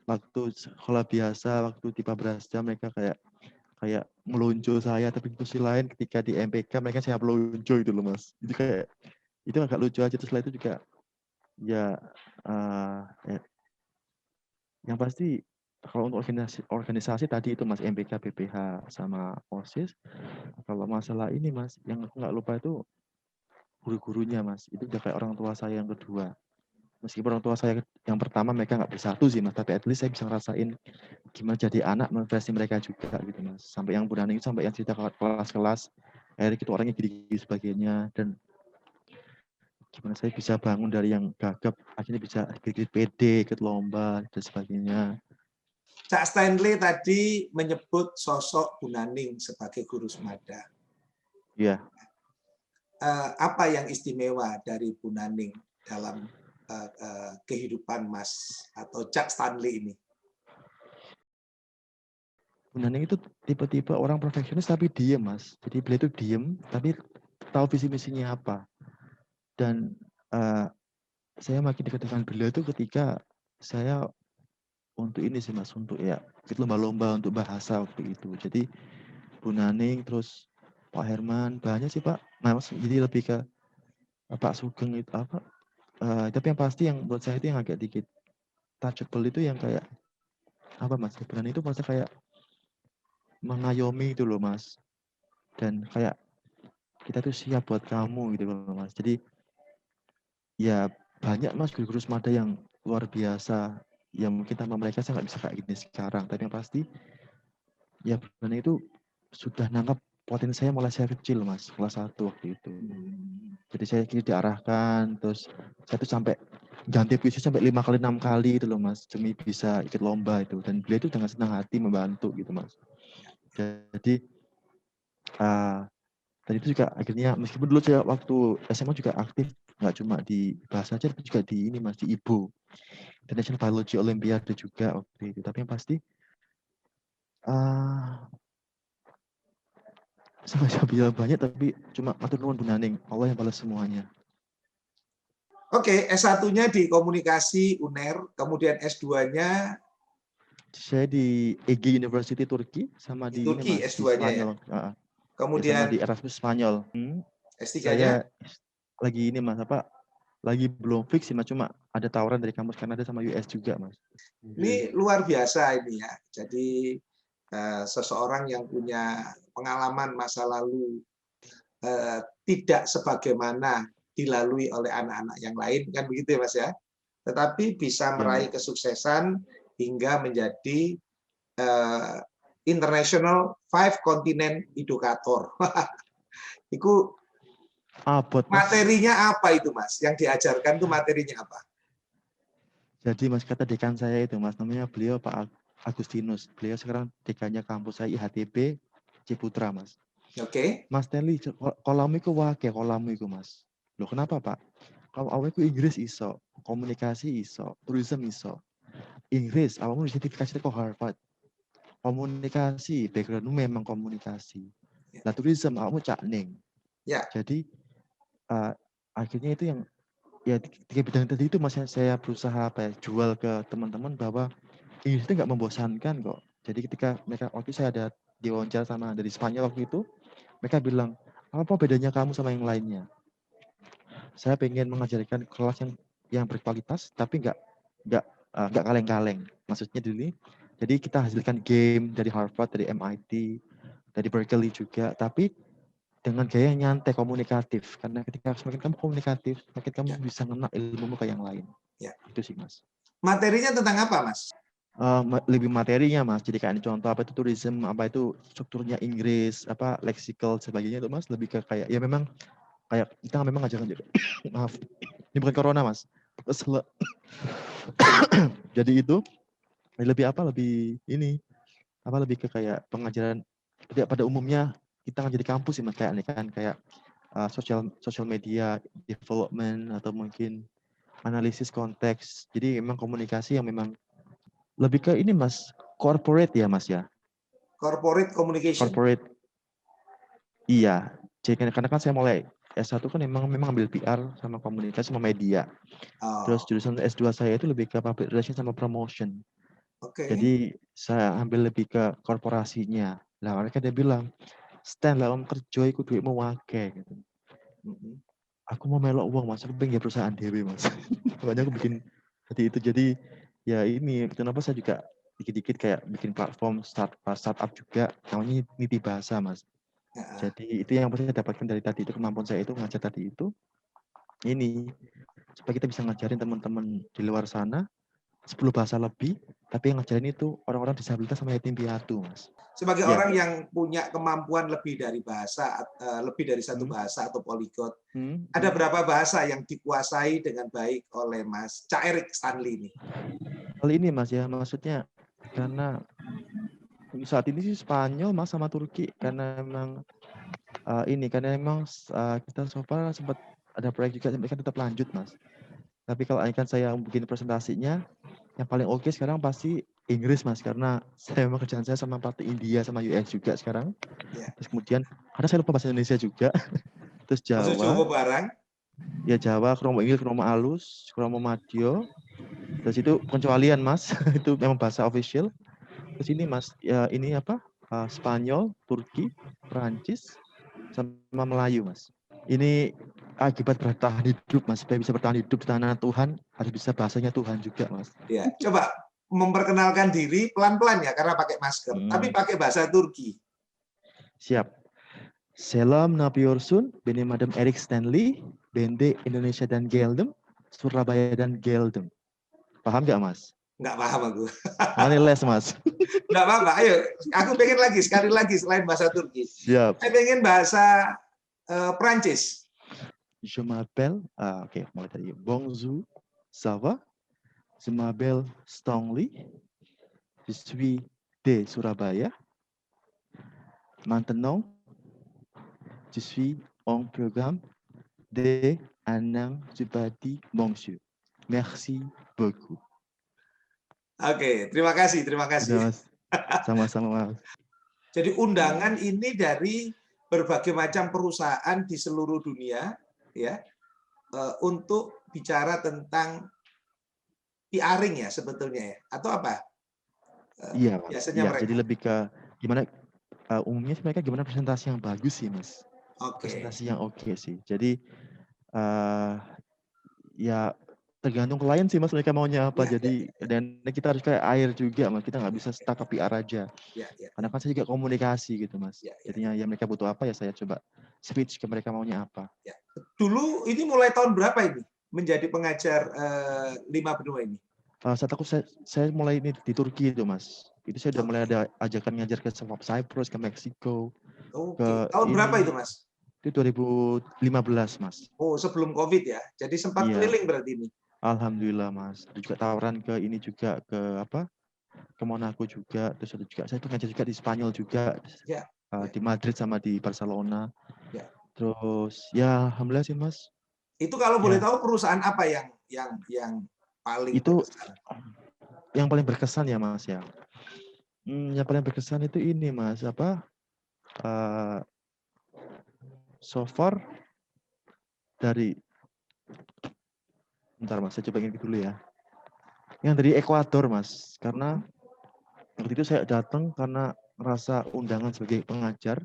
waktu sekolah biasa, waktu di Pak Prasetya mereka kayak melunjul saya, tapi di sisi lain ketika di MPK mereka saya melunjul itu loh Mas. Jadi kayak itu agak lucu aja. Terus setelah itu juga ya yang pasti kalau untuk organisasi tadi itu Mas, MPK, BPH, sama OSIS. Kalau masalah ini Mas, yang aku nggak lupa itu guru-gurunya Mas. Itu udah kayak orang tua saya yang kedua. Meskipun orang tua saya yang pertama mereka nggak bersatu sih Mas, tapi at least saya bisa ngerasain gimana jadi anak menversi mereka juga gitu Mas. Sampai yang Bu Nani itu sampai yang cerita kelas-kelas, Erik itu orangnya gini-gini sebagainya, dan gimana saya bisa bangun dari yang gagap akhirnya bisa ikut PD, ikut lomba dan sebagainya. Cak Stanley tadi menyebut sosok Bu Naning sebagai guru Semada. Iya. Apa yang istimewa dari Bu Naning dalam kehidupan Mas atau Cak Stanley ini? Bu Naning itu tipe-tipe orang perfeksionis tapi diem Mas. Jadi beliau itu diem tapi tahu visi misinya apa. Dan saya makin dekat dengan beliau itu ketika saya untuk ini sih Mas, untuk ya ikut lomba-lomba untuk bahasa waktu itu. Jadi Bu Naning, terus Pak Herman, banyak sih Pak. Nah, Mas, jadi lebih ke Pak Sugeng itu apa? Tapi yang pasti yang buat saya itu yang agak dikit touchable itu yang kayak apa Mas? Bu Naning itu pasti kayak mengayomi itu loh Mas. Dan kayak kita tuh siap buat kamu gitu loh Mas. Jadi ya banyak Mas guru-guru Semada yang luar biasa. Ya mungkin tanpa mereka saya nggak bisa kayak gini sekarang. Tapi yang pasti ya Bu Naning itu sudah nangkap potensi saya mulai saya kecil Mas, kelas 1 waktu itu. Jadi saya kini diarahkan, terus saya tuh sampai ganti puisi sampai 5 kali 6 kali itu loh Mas, demi bisa ikut lomba itu. Dan beliau itu dengan senang hati membantu gitu Mas. Jadi tadi itu juga akhirnya meskipun dulu saya waktu SMA juga aktif, nggak cuma di bahasa aja, tapi juga di ini Mas, di IBO, International Biology Olympiade juga waktu itu. Tapi yang pasti saya nggak bisa bilang banyak, tapi cuma matur nuwun Bu Naning, Allah yang balas semuanya. Oke, S1-nya di komunikasi UNER, kemudian S2-nya Saya di EG University Turki sama Di di ini Turki Mas, di S2-nya ya. Spanyol. Ya sama Kemudian di Erasmus Spanyol. S3-nya. Saya lagi ini Mas, lagi belum fix sih Mas, cuma ada tawaran dari kampus Kanada sama US juga Mas. Ini luar biasa ini ya. Jadi seseorang yang punya pengalaman masa lalu tidak sebagaimana dilalui oleh anak-anak yang lain, kan begitu ya Mas ya. Tetapi bisa Ya meraih Mas. kesuksesan hingga menjadi International Five Continent Educator. Itu Abot Mas. materinya apa itu Mas? Yang diajarkan itu materinya apa? Jadi Mas, kata dekan saya itu Mas, namanya beliau Pak Agustinus. Beliau sekarang dekannya kampus saya IHTB Ciputra Mas. Oke. Mas Stanley, kolamu iku wake kolamu iku Mas. Loh kenapa Pak? Kalau awalku Inggris iso, komunikasi iso, tourism iso. Inggris, awalmu sertifikasi ke Harvard. Komunikasi, backgroundmu memang komunikasi. Lah tourism, awalmu cak ning. Ya. Jadi akhirnya itu yang ya tiga bidang tadi itu Mas saya berusaha jual ke teman-teman bahwa Inggris itu nggak membosankan kok. Jadi ketika mereka waktu saya ada diwawancara sama dari Spanyol waktu itu, mereka bilang, apa bedanya kamu sama yang lainnya? Saya pengen mengajarkan kelas yang berkualitas, tapi nggak kaleng-kaleng. Maksudnya dulu, jadi kita hasilkan game dari Harvard, dari MIT, dari Berkeley juga, tapi dengan gaya yang nyantai, komunikatif. Karena ketika semakin kamu komunikatif, semakin kamu bisa ngenak ilmumu ke yang lain. Ya. Itu sih Mas. Materinya tentang apa Mas? Lebih materinya Mas, jadi kayak contoh apa itu tourism, apa itu strukturnya Inggris, apa lexical sebagainya itu Mas, lebih ke kayak ya memang kayak kita memang ngajarkan juga. Maaf, ini bukan corona Mas. Jadi itu lebih ini apa lebih ke kayak pengajaran pada umumnya kita ngajar di kampus sih Mas, kayak ini kan kayak social media development atau mungkin analisis konteks. Jadi memang komunikasi yang memang lebih ke ini Mas, corporate ya Mas ya. Corporate Communication. Corporate. Iya. Jadi karena kan saya mulai S1 kan memang ambil PR sama komunikasi sama media. Terus jurusan S2 saya itu lebih ke public relations sama promotion. Oke. Jadi saya ambil lebih ke korporasinya. Lah mereka dia bilang, "Stan lah om kerja iku duitmu wake." Gitu. Aku mau melok uang Mas, aku pengen perusahaan dewe Mas. Makanya aku bikin seperti itu. Jadi ya ini kenapa saya juga dikit-dikit kayak bikin platform startup juga namanya Niti Bahasa Mas. Jadi itu yang saya dapatkan dari tadi itu, kemampuan saya itu ngajar tadi itu ini supaya kita bisa ngajarin teman-teman di luar sana 10 bahasa lebih, tapi yang ngajarin itu orang-orang disabilitas sama yatim piatu Mas. Sebagai Ya. orang yang punya kemampuan lebih dari satu bahasa atau polyglot, ada berapa bahasa yang dikuasai dengan baik oleh Mas Cak Erik Stanley ini? Kali ini Mas ya, maksudnya karena saat ini sih Spanyol Mas sama Turki karena memang kita so far sempat ada proyek juga sampai kan tetap lanjut Mas. Tapi kalau kan saya bikin presentasinya yang paling oke sekarang pasti Inggris Mas, karena saya memang kerjaan saya sama partai India sama US juga sekarang. Ya. Terus kemudian karena saya lupa bahasa Indonesia juga. Terus Jawa Jawa. barang. Ya Jawa, kromo Inggris, kromo alus, kromo madyo. Terus itu pengecualian Mas, itu memang bahasa official. Terus ini Mas, ya ini apa? Spanyol, Turki, Perancis, sama Melayu Mas. Ini akibat bertahan hidup Mas, supaya bisa bertahan hidup di tanah Tuhan harus bisa bahasanya Tuhan juga Mas. Ya, coba memperkenalkan diri pelan-pelan ya karena pakai masker, tapi pakai bahasa Turki. Siap. Selam napıyorsun, benim adım Erik Stanley, ben de Indonesia'dan geldim, Surabaya dan geldim. Paham nggak Mas? Nggak paham aku. Makanya les Mas. Nggak apa-apa, ayo. Aku pengen sekali lagi selain bahasa Turki. Siap. Saya pengen bahasa Prancis. Je m'appelle, oke, mulai tadi. Bonjour, ça va? Je m'appelle Stanley. Je suis de Surabaya. Maintenant, je suis en programme de Anang Subadi Monsieur. Merci beaucoup. Oke, terima kasih. Udah, Mas. Sama-sama Mas. Jadi undangan ini dari berbagai macam perusahaan di seluruh dunia, ya, untuk bicara tentang PR-ing ya sebetulnya ya, atau apa? Iya, Mas. biasanya Iya, jadi mereka. lebih ke gimana umumnya sih mereka gimana presentasi yang bagus sih, Mas. Oke. Presentasi yang oke sih. Jadi ya tergantung klien sih, Mas, mereka maunya apa. Ya, ya, Jadi dan kita harus kayak air juga, Mas. Kita nggak bisa stuck ke PR aja. ya, ya, Karena kan saya juga komunikasi gitu, Mas. ya, ya, Jadinya ya mereka butuh apa ya saya coba switch ke mereka maunya apa. ya. Dulu ini mulai tahun berapa ini menjadi pengajar 5 benua ini? Saat saya mulai ini di Turki itu, Mas. Itu saya udah mulai Oke. ada ajakan ngajar ke Cyprus, ke Meksiko, Oke. ke Tahun berapa itu, ini. Mas? Itu 2015, Mas. Oh, sebelum COVID ya. Jadi sempat Iya, keliling berarti ini. alhamdulillah, Mas. Ada juga tawaran ke ini juga ke apa? Ke Monaco juga. Terus ada juga saya tuh ngajar juga di Spanyol juga, Ya, ya, di Madrid sama di Barcelona. ya. Terus ya alhamdulillah sih, Mas. Itu kalau boleh Ya, tahu perusahaan apa yang paling itu berkesan? yang paling berkesan ya, Mas ya. Yang paling berkesan itu ini, Mas, apa? So far dari bentar, Mas, saya coba ingat dulu ya. Yang dari Ekuador, Mas. Karena waktu itu saya datang karena merasa undangan sebagai pengajar,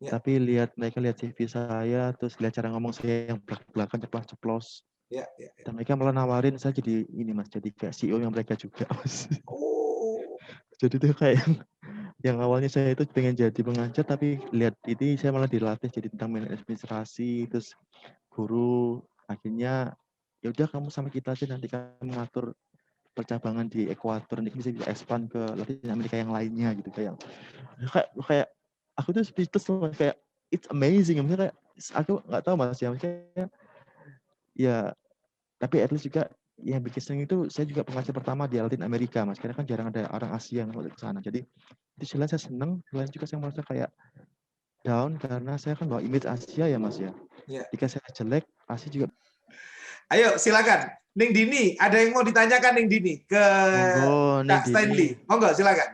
Ya, tapi mereka lihat CV saya, terus lihat cara ngomong saya yang belak-belakan ceplas-ceplos. ya, ya. Dan mereka malah nawarin saya jadi ini, Mas, jadi kayak CEO yang mereka juga, Mas. Oh, Jadi itu kayak yang awalnya saya itu pengen jadi pengajar, tapi lihat ini saya malah dilatih jadi tentang manajemen administrasi, terus guru. Akhirnya ya udah kamu sama kita aja, nanti kamu mengatur percabangan di Ekuador, nanti bisa expand ke Latin Amerika yang lainnya gitu. Kayak aku tuh speechless loh, kayak it's amazing. Maksudnya kayak aku nggak tahu, Mas ya, maksudnya ya tapi at least juga yang bikin seneng itu saya juga pengajar pertama di Latin Amerika, Mas, karena kan jarang ada orang Asia yang ke sana. Jadi di sisi lain saya seneng, di lain juga saya merasa kayak down karena saya kan bawa image Asia ya, Mas ya. ya. Jika saya jelek, Asia juga. Ayo silakan. Ning Dini, ada yang mau ditanyakan Ning Dini ke Monggo ning Kak Dini. Stanley? Monggo silakan.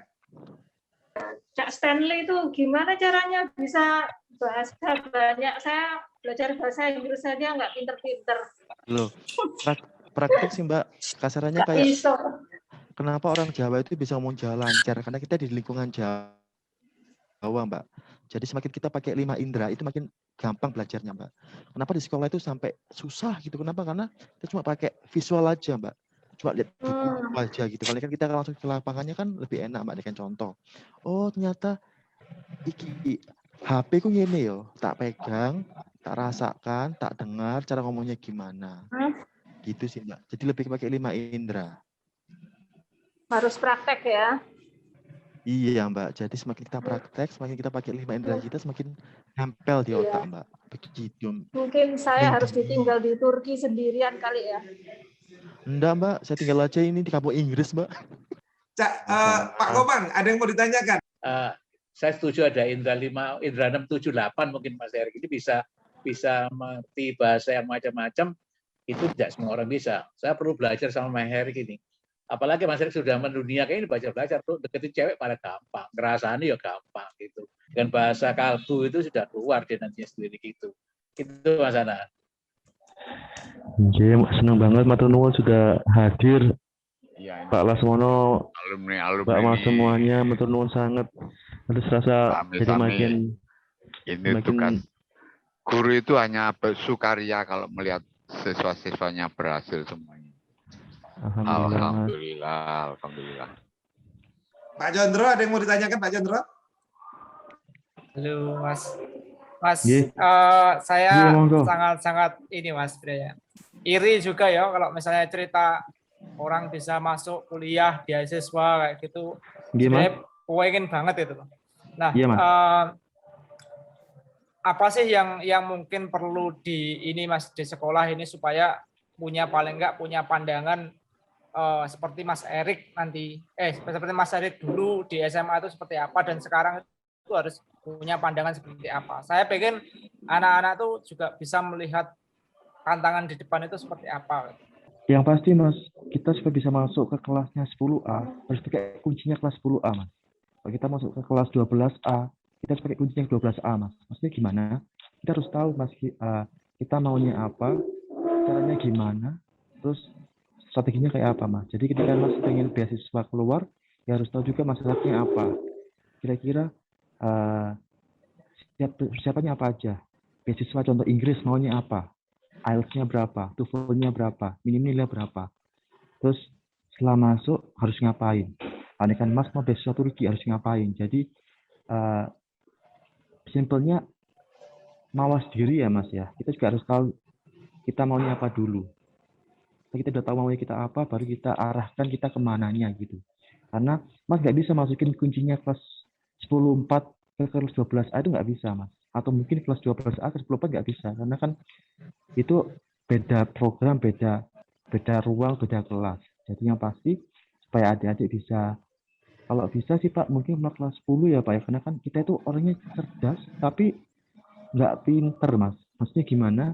Kak Stanley itu gimana caranya bisa bahasa banyak? Saya belajar bahasa Inggris saja nggak pinter-pinter. Loh, praktek sih, Mbak. Kasarannya Nggak kayak iso. kenapa orang Jawa itu bisa ngomong Jawa lancar? Karena kita di lingkungan Jawa, Mbak. Jadi semakin kita pakai 5 indera itu makin gampang belajarnya, Mbak. Kenapa di sekolah itu sampai susah gitu? Kenapa? Karena kita cuma pakai visual aja, Mbak. Cuma lihat buku aja gitu. Kalau kan kita langsung ke lapangannya kan lebih enak, Mbak, dengan contoh. Oh, ternyata iki HP ku ngene yo, tak pegang, tak rasakan, tak dengar cara ngomongnya gimana. Gitu sih, Mbak. Jadi lebih pakai 5 indera. Harus praktek ya. Iya, Mbak. Jadi semakin kita praktek, semakin kita pakai 5 indera kita, semakin nempel di otak, Mbak. Begitu. Mungkin saya harus ditinggal di Turki sendirian kali ya. Enggak, Mbak. Saya tinggal aja ini di kampung Inggris, Mbak. Pak Komang, ada yang mau ditanyakan? Saya setuju ada indra 5, indra 6, 7, 8 mungkin Mas Erik ini bisa mengerti bahasa yang macam-macam. Itu tidak semua orang bisa. Saya perlu belajar sama Mas Erik ini. Apalagi Mas Erik sudah mendunia kayak ini belajar tuh deketin cewek pada gampang, ngerasani ya gampang gitu. Dan bahasa kalbu itu sudah keluar dia nantinya sendiri gitu. Itu Mas Ana. Oke, senang banget Matur Nuwun sudah hadir. Ya, Pak Lasmono, alumni Pak Mas semuanya, Matur Nuwun sangat. Terus rasa jadi makin ini tugas guru itu hanya bersukaria kalau melihat siswa-siswanya berhasil semuanya. Alhamdulillah. Pak Jondro, ada yang mau ditanyakan Pak Jondro? Halo Mas. Mas, Iya, saya sangat-sangat ini Mas Brea. Iri juga ya kalau misalnya cerita orang bisa masuk kuliah beasiswa kayak gitu. Sebenarnya pengen banget itu. Nah, apa sih yang mungkin perlu di ini Mas di sekolah ini supaya paling enggak punya pandangan seperti Mas Erik nanti seperti Mas Erik dulu di SMA itu seperti apa dan sekarang itu harus punya pandangan seperti apa. Saya pengen anak-anak tuh juga bisa melihat tantangan di depan itu seperti apa. Yang pasti Mas, kita supaya bisa masuk ke kelasnya 10A, harus pakai kuncinya kelas 10A, Mas. Kalau kita masuk ke kelas 12A, kita harus pakai kuncinya 12A, Mas. Maksudnya gimana? Kita harus tahu, Mas, kita maunya apa, caranya gimana, terus strateginya kayak apa, Mas. Jadi ketika Mas pengen beasiswa keluar, ya harus tahu juga masalahnya apa. Kira-kira persiapannya apa aja. Beasiswa contoh Inggris maunya apa, IELTS-nya berapa, TOEFL-nya berapa, minimumnya berapa. Terus setelah masuk harus ngapain. Andaikan Mas mau beasiswa Turki harus ngapain. Jadi simpelnya mawas diri ya Mas ya. Kita juga harus tahu kita maunya apa dulu. Kita udah tahu maunya kita apa, baru kita arahkan kita kemananya gitu. Karena Mas nggak bisa masukin kuncinya kelas 10.4 ke kelas 12A itu nggak bisa Mas. Atau mungkin kelas 12A ke 10.4 nggak bisa. Karena kan itu beda program, beda ruang, beda kelas. Jadi yang pasti supaya adik-adik bisa, kalau bisa sih Pak mungkin kelas 10 ya Pak ya. Karena kan kita itu orangnya cerdas tapi nggak pinter Mas. Maksudnya gimana?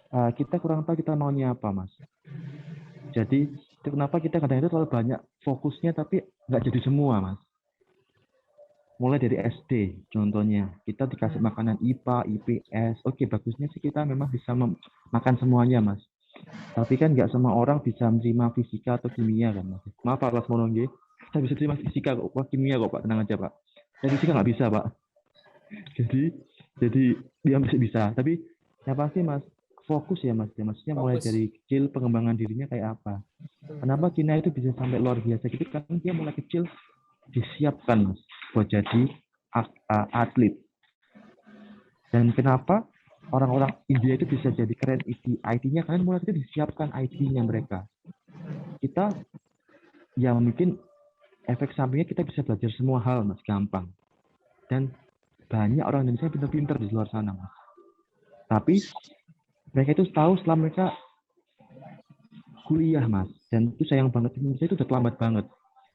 Kita kurang tahu kita maunya apa Mas. Jadi itu kenapa kita kadang-kadang terlalu banyak fokusnya tapi nggak jadi semua Mas. Mulai dari SD contohnya kita dikasih makanan IPA, IPS, oke bagusnya sih kita memang bisa makan semuanya Mas. Tapi kan nggak semua orang bisa menerima fisika atau kimia kan Mas. Maaf Pak Mas Monongge, saya bisa terima fisika kok, kimia kok Pak, tenang aja Pak. Saya fisika nggak bisa Pak. Jadi dia masih bisa, tapi yang pasti Mas fokus ya Mas. Maksudnya mulai dari kecil pengembangan dirinya kayak apa. Kenapa Cina itu bisa sampai luar biasa gitu? Karena dia mulai kecil disiapkan Mas buat jadi atlet. Dan kenapa orang-orang India itu bisa jadi keren IT-nya? Karena mulai kecil disiapkan IT-nya mereka. Kita ya mungkin efek sampingnya kita bisa belajar semua hal Mas, gampang. Dan banyak orang Indonesia pintar-pintar di luar sana Mas. Tapi mereka itu tahu setelah mereka kuliah Mas. Dan itu sayang banget, Indonesia itu udah terlambat banget.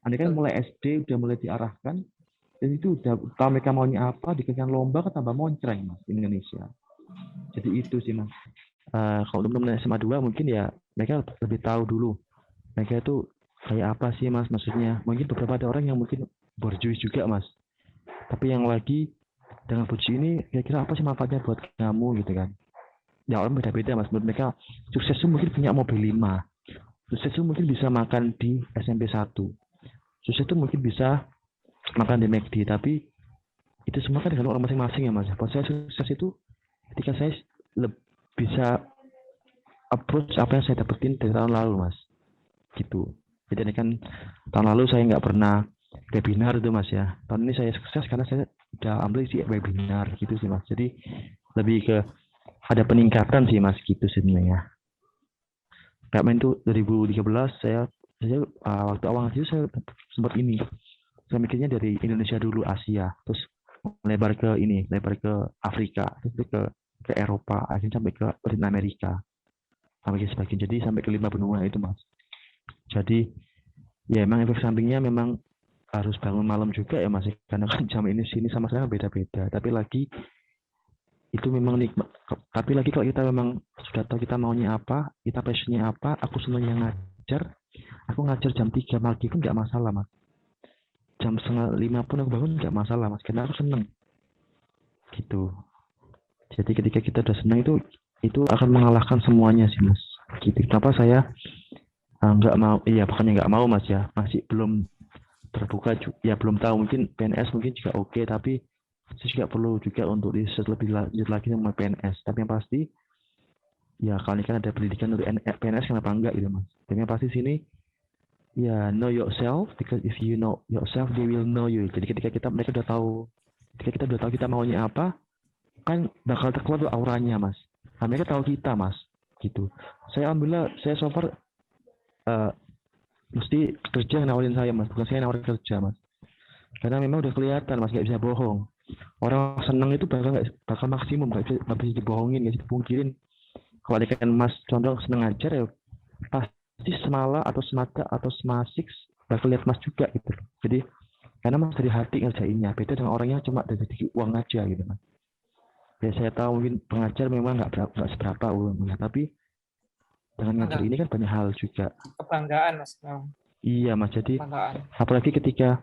Andai kan mulai SD udah mulai diarahkan, dan itu udah tahu mereka maunya apa, dikasih lomba kan tambah moncreng Mas di Indonesia. Jadi itu sih Mas. Kalau teman-teman SMA 2 mungkin ya mereka lebih tahu dulu. Mereka itu kayak apa sih Mas maksudnya. Mungkin beberapa ada orang yang mungkin borjuis juga Mas. Tapi yang lagi dengan Fuji ini kira-kira apa sih manfaatnya buat kamu gitu kan. Ya orang beda-beda Mas. Menurut mereka sukses itu mungkin punya mobil 5. Sukses itu mungkin bisa makan di SMP 1. Sukses itu mungkin bisa makan di McD. Tapi itu semua kan dengan orang masing-masing ya Mas. Buat saya sukses itu ketika saya bisa approach apa yang saya dapetin dari tahun lalu Mas. Gitu. Jadi ini kan tahun lalu saya nggak pernah webinar itu Mas ya. Tahun ini saya sukses karena saya udah ambil isi webinar gitu sih Mas. Jadi lebih ke ada peningkatan sih Mas gitu sebenarnya. Kayak main tuh 2013 saya waktu awal itu saya sempat ini. Saya mikirnya dari Indonesia dulu, Asia, terus lebar ke Afrika, terus ke Eropa, akhirnya sampai ke Latin Amerika. Sampai ke sebagian, jadi sampai ke 5 benua itu Mas. Jadi ya emang efek sampingnya memang harus bangun malam juga ya Mas, karena kan jam ini sini sama saya beda-beda. Tapi lagi itu memang nikmat. Tapi lagi kalau kita memang sudah tahu kita maunya apa, kita passionnya apa, aku senangnya ngajar, aku ngajar jam 3 pagi pun nggak masalah Mas. Jam 4:30 pun aku bangun nggak masalah Mas, karena aku seneng. Gitu. Jadi ketika kita udah senang itu akan mengalahkan semuanya sih Mas. Gitu. Kenapa saya nggak mau? Iya, bukannya nggak mau Mas ya, masih belum terbuka. Ya belum tahu, mungkin PNS mungkin juga oke, tapi saya juga perlu juga untuk riset lebih lanjut lagi sama PNS. Tapi yang pasti ya kalau ini kan ada pendidikan untuk PNS kenapa enggak gitu Mas. Tapi yang pasti sini ya know yourself, because if you know yourself they will know you. Jadi ketika mereka udah tahu kita maunya apa, kan bakal terkeluar tuh auranya Mas. Nah, mereka tahu kita Mas gitu. Saya so far mesti kerja nawarin saya Mas, bukan saya nawarin kerja Mas. Karena memang udah kelihatan Mas, nggak bisa bohong. Orang seneng itu bakal maksimum, nggak bisa dibohongin, nggak bisa dipungkirin. Kalau ada kan Mas contoh seneng ngajar ya pasti semala atau semata atau semasik bakal lihat Mas juga gitu. Jadi karena Mas dari hati ngerjainnya, beda dengan orangnya cuma dari segi uang aja gitu Mas. Ya saya tahu mungkin pengajar memang nggak seberapa uangnya, tapi dengan ngajar ini kan banyak hal juga. Kebanggaan Mas. Iya Mas, jadi apalagi ketika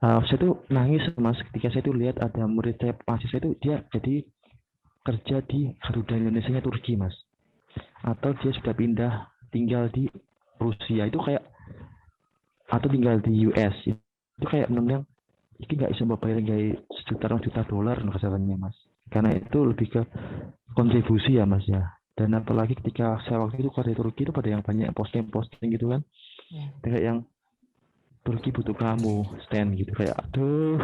saya tuh nangis Mas ketika saya tuh lihat ada murid saya, mahasiswa itu dia jadi kerja di Garuda Indonesia Turki Mas, atau dia sudah pindah tinggal di Rusia itu kayak, atau tinggal di US itu kayak benar-benar ini nggak bisa bayar kayak $1 juta no kasarannya mas, karena itu lebih ke kontribusi ya mas ya. Dan apalagi ketika saya waktu itu ke Turki itu pada yang banyak posting gitu kan, kayak yang Turki butuh kamu stand gitu, kayak aduh.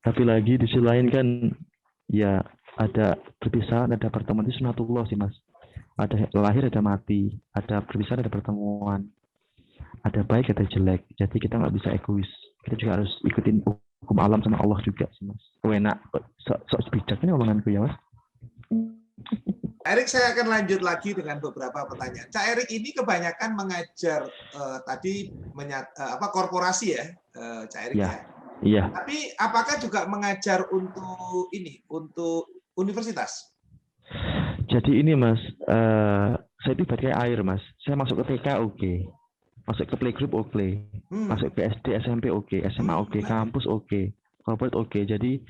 Tapi lagi di sisi lain kan ya ada perpisahan, ada pertemuan, itu sunatullah sih mas. Ada lahir, ada mati, ada perpisahan, ada pertemuan, ada baik, ada jelek. Jadi kita nggak bisa egois. Kita juga harus ikutin hukum alam sama Allah juga sih mas. Enak, sok bijaknya omonganku ya mas. Erik, saya akan lanjut lagi dengan beberapa pertanyaan. Cak Erik ini kebanyakan mengajar korporasi ya, Cak Erik ya. Iya. Tapi apakah juga mengajar untuk universitas? Jadi ini mas, saya itu pakai air mas. Saya masuk ke TK oke, masuk ke playgroup oke, masuk ke SD SMP oke, SMA oke, kampus oke, corporate oke. Jadi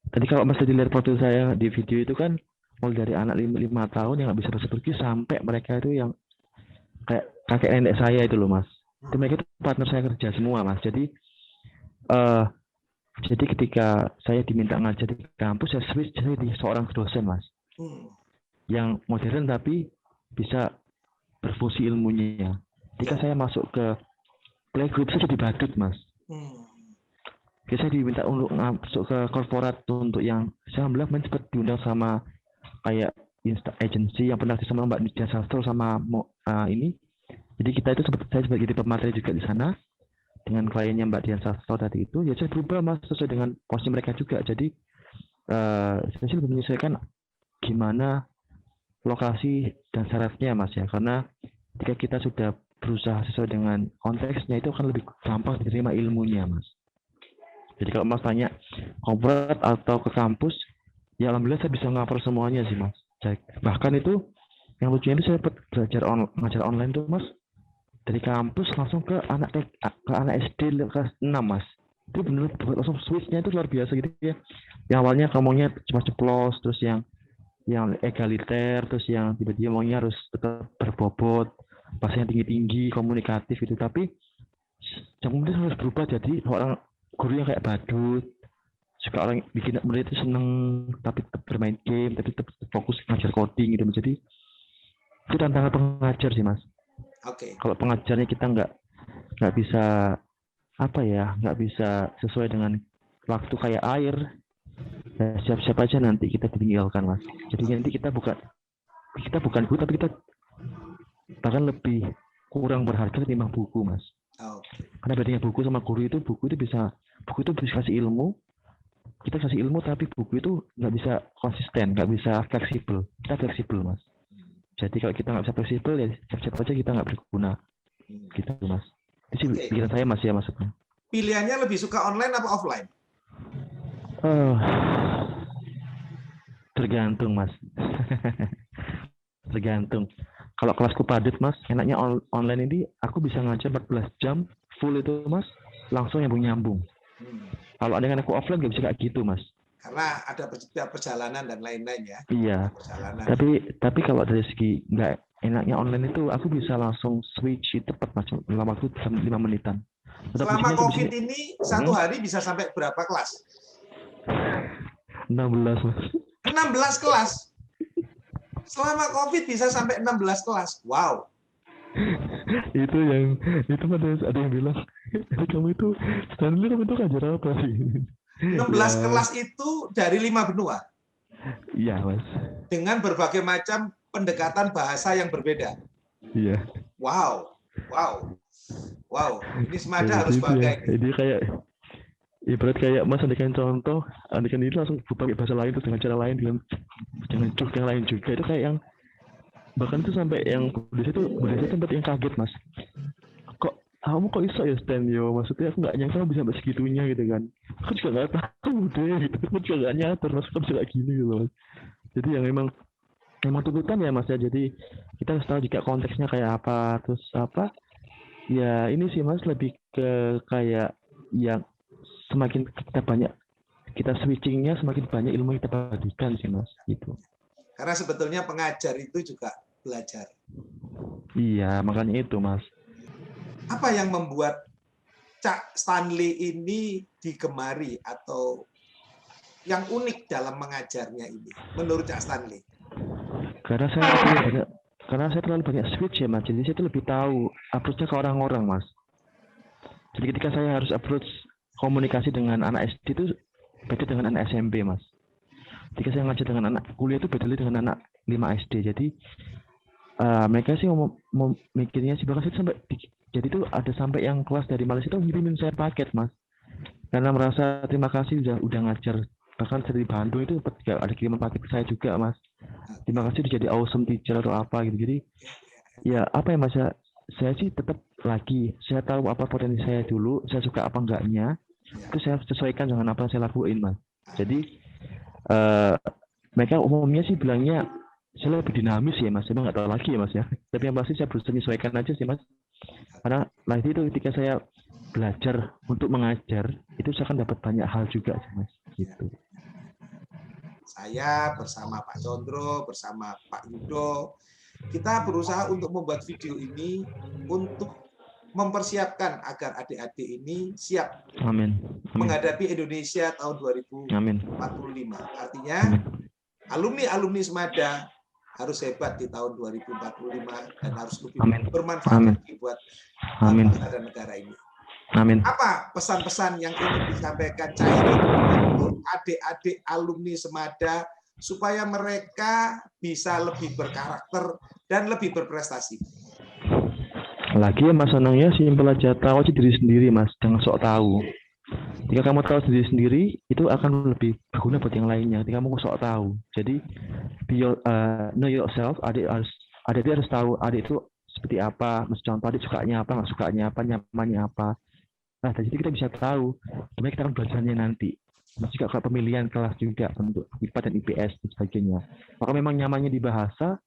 tadi kalau mas tadi lihat profil saya di video itu kan, mulai dari anak 5 tahun yang nggak bisa bahasa Turki sampai mereka itu yang kayak kakek nenek saya itu loh mas. Itu mereka itu partner saya kerja semua mas. Jadi ketika saya diminta ngajar di kampus, saya switch jadi seorang dosen mas, yang modern tapi bisa berfungsi ilmunya. Ketika saya masuk ke playgroup, saya jadi badut mas. Saya diminta untuk masuk ke korporat untuk yang saya alhamdulillah sempat diundang sama kayak agency yang pernah sama Mbak Dian Sastro sama ini. Jadi kita itu saya sebagai pemateri juga di sana dengan kliennya Mbak Dian Sastro tadi itu. Ya saya berubah mas sesuai dengan posisi mereka juga. Jadi saya lebih menyesuaikan gimana lokasi dan syaratnya mas ya. Karena ketika kita sudah berusaha sesuai dengan konteksnya, itu akan lebih gampang diterima ilmunya mas. Jadi kalau mas tanya korporat atau ke kampus, ya alhamdulillah saya bisa ngapar semuanya sih mas. Bahkan itu yang lucunya itu saya belajar ngajar online tuh mas, dari kampus langsung ke anak SD kelas 6 mas. Itu benar langsung switchnya itu luar biasa gitu ya. Yang awalnya ngomongnya cuma ceplos, terus yang egaliter, terus yang tiba-tiba ngomongnya harus tetap berbobot, bahasanya tinggi-tinggi, komunikatif gitu. Tapi kemudian harus berubah jadi orang guru yang kayak badut. Suka orang bikin murid itu seneng tapi tetap bermain game, tapi tetap fokus ngajar coding gitu. Jadi itu tantangan pengajar sih mas. Oke. Kalau pengajarnya kita nggak bisa nggak bisa sesuai dengan waktu kayak air, ya siap-siap aja nanti kita ditinggalkan mas. Jadi nanti kita bukan guru, tapi kita bahkan lebih kurang berharga ketimbang buku mas. Karena bedanya buku sama guru itu, buku itu bisa kasih ilmu, kita kasih ilmu, tapi buku itu nggak bisa konsisten, nggak bisa fleksibel. Kita fleksibel mas. Jadi kalau kita nggak bisa fleksibel, ya siap-siap aja kita nggak berguna. Gitu mas. Itu sih pikiran saya mas ya maksudnya. Pilihannya lebih suka online apa offline? Tergantung mas. Tergantung. Kalau kelasku padat mas, enaknya online ini aku bisa ngajar 14 jam full itu mas, langsung nyambung. Kalau dengan aku offline nggak bisa kayak gitu mas. Karena ada perjalanan dan lain-lain ya. Iya. Tapi kalau dari segi nggak enaknya online itu, aku bisa langsung switch cepat mas, dalam waktu 5 menitan. Selama COVID ini satu hari bisa sampai berapa kelas? 16 mas. 16 kelas. Selama COVID bisa sampai 16 kelas. Wow. itu ada yang bilang, kamu itu ngajar apa sih? 16 kelas itu dari 5 benua. Iya, Mas. Dengan berbagai macam pendekatan bahasa yang berbeda. Iya. Wow. Ini semada harus pakai. Jadi kayak ibarat kayak Mas andikan contoh, andikan itu langsung pakai bahasa lain terus dengan cara lain, dengan yang lain juga. Itu kayak yang bahkan itu sampai yang Budaya itu tempat yang kaget mas, kamu kok iso ya Stan yo, maksudnya aku nggak nyangka bisa sampai segitunya gitu kan. Aku juga nggak tahu deh gitu, aku juga nggak nyadar mas kamu juga gini gitu mas. Jadi yang memang tuntutan ya mas ya, jadi kita harus tahu juga konteksnya kayak apa, terus apa ya, ini sih mas lebih ke kayak yang semakin kita switchingnya, semakin banyak ilmu yang kita bagikan sih mas gitu. Karena sebetulnya pengajar itu juga belajar. Iya, makanya itu, Mas. Apa yang membuat Cak Stanley ini digemari atau yang unik dalam mengajarnya ini menurut Cak Stanley? Karena saya terlalu banyak switch ya Mas, jadi saya tuh lebih tahu approach-nya ke orang-orang Mas. Jadi ketika saya harus approach komunikasi dengan anak SD itu beda dengan anak SMP Mas. Ketika saya ngajar dengan anak kuliah itu beda dengan anak 5 SD. Jadi mereka sih mau mikirnya sih bahkan sampai jadi tuh ada sampai yang kelas dari Malaysia itu ngirimin saya paket Mas. Karena merasa terima kasih udah ngajar. Bahkan dari Bandung itu ada kiriman paket ke saya juga Mas. Terima kasih udah jadi awesome teacher atau apa gitu. Jadi ya apa ya Mas, saya sih tetap lagi saya tahu apa potensi saya dulu, saya suka apa enggaknya, itu saya sesuaikan dengan apa yang saya lakuin Mas. Jadi mereka umumnya sih bilangnya saya lebih dinamis ya Mas, saya nggak tahu lagi ya Mas ya. Tapi yang pasti saya berusaha menyesuaikan aja sih Mas. Karena nanti itu ketika saya belajar untuk mengajar itu saya akan dapat banyak hal juga sih Mas. Gitu. Saya bersama Pak Condro, bersama Pak Yudo, kita berusaha untuk membuat video ini untuk mempersiapkan agar adik-adik ini siap Amin. menghadapi Indonesia tahun 2045. Amin. Artinya alumni Semada harus hebat di tahun 2045 dan harus lebih bermanfaat lagi buat bangsa dan negara ini. Amin. Apa pesan-pesan yang ingin disampaikan Cairi untuk adik-adik alumni Semada supaya mereka bisa lebih berkarakter dan lebih berprestasi? Lagi ya Mas Anang ya, simpel aja, tahu aja diri sendiri Mas, jangan sok tahu. Jika kamu tahu diri sendiri, itu akan lebih berguna buat yang lainnya. Ketika kamu sok tahu, jadi know yourself. Adik harus tahu adik itu seperti apa. Mas contoh adik sukanya apa, nggak sukanya apa, nyamannya apa. Nah, dari situ kita bisa tahu gimana kita akan belajarnya nanti. Mas juga kalau pemilihan kelas juga untuk IPA dan IPS dan sebagainya. Maka memang nyamannya di bahasa,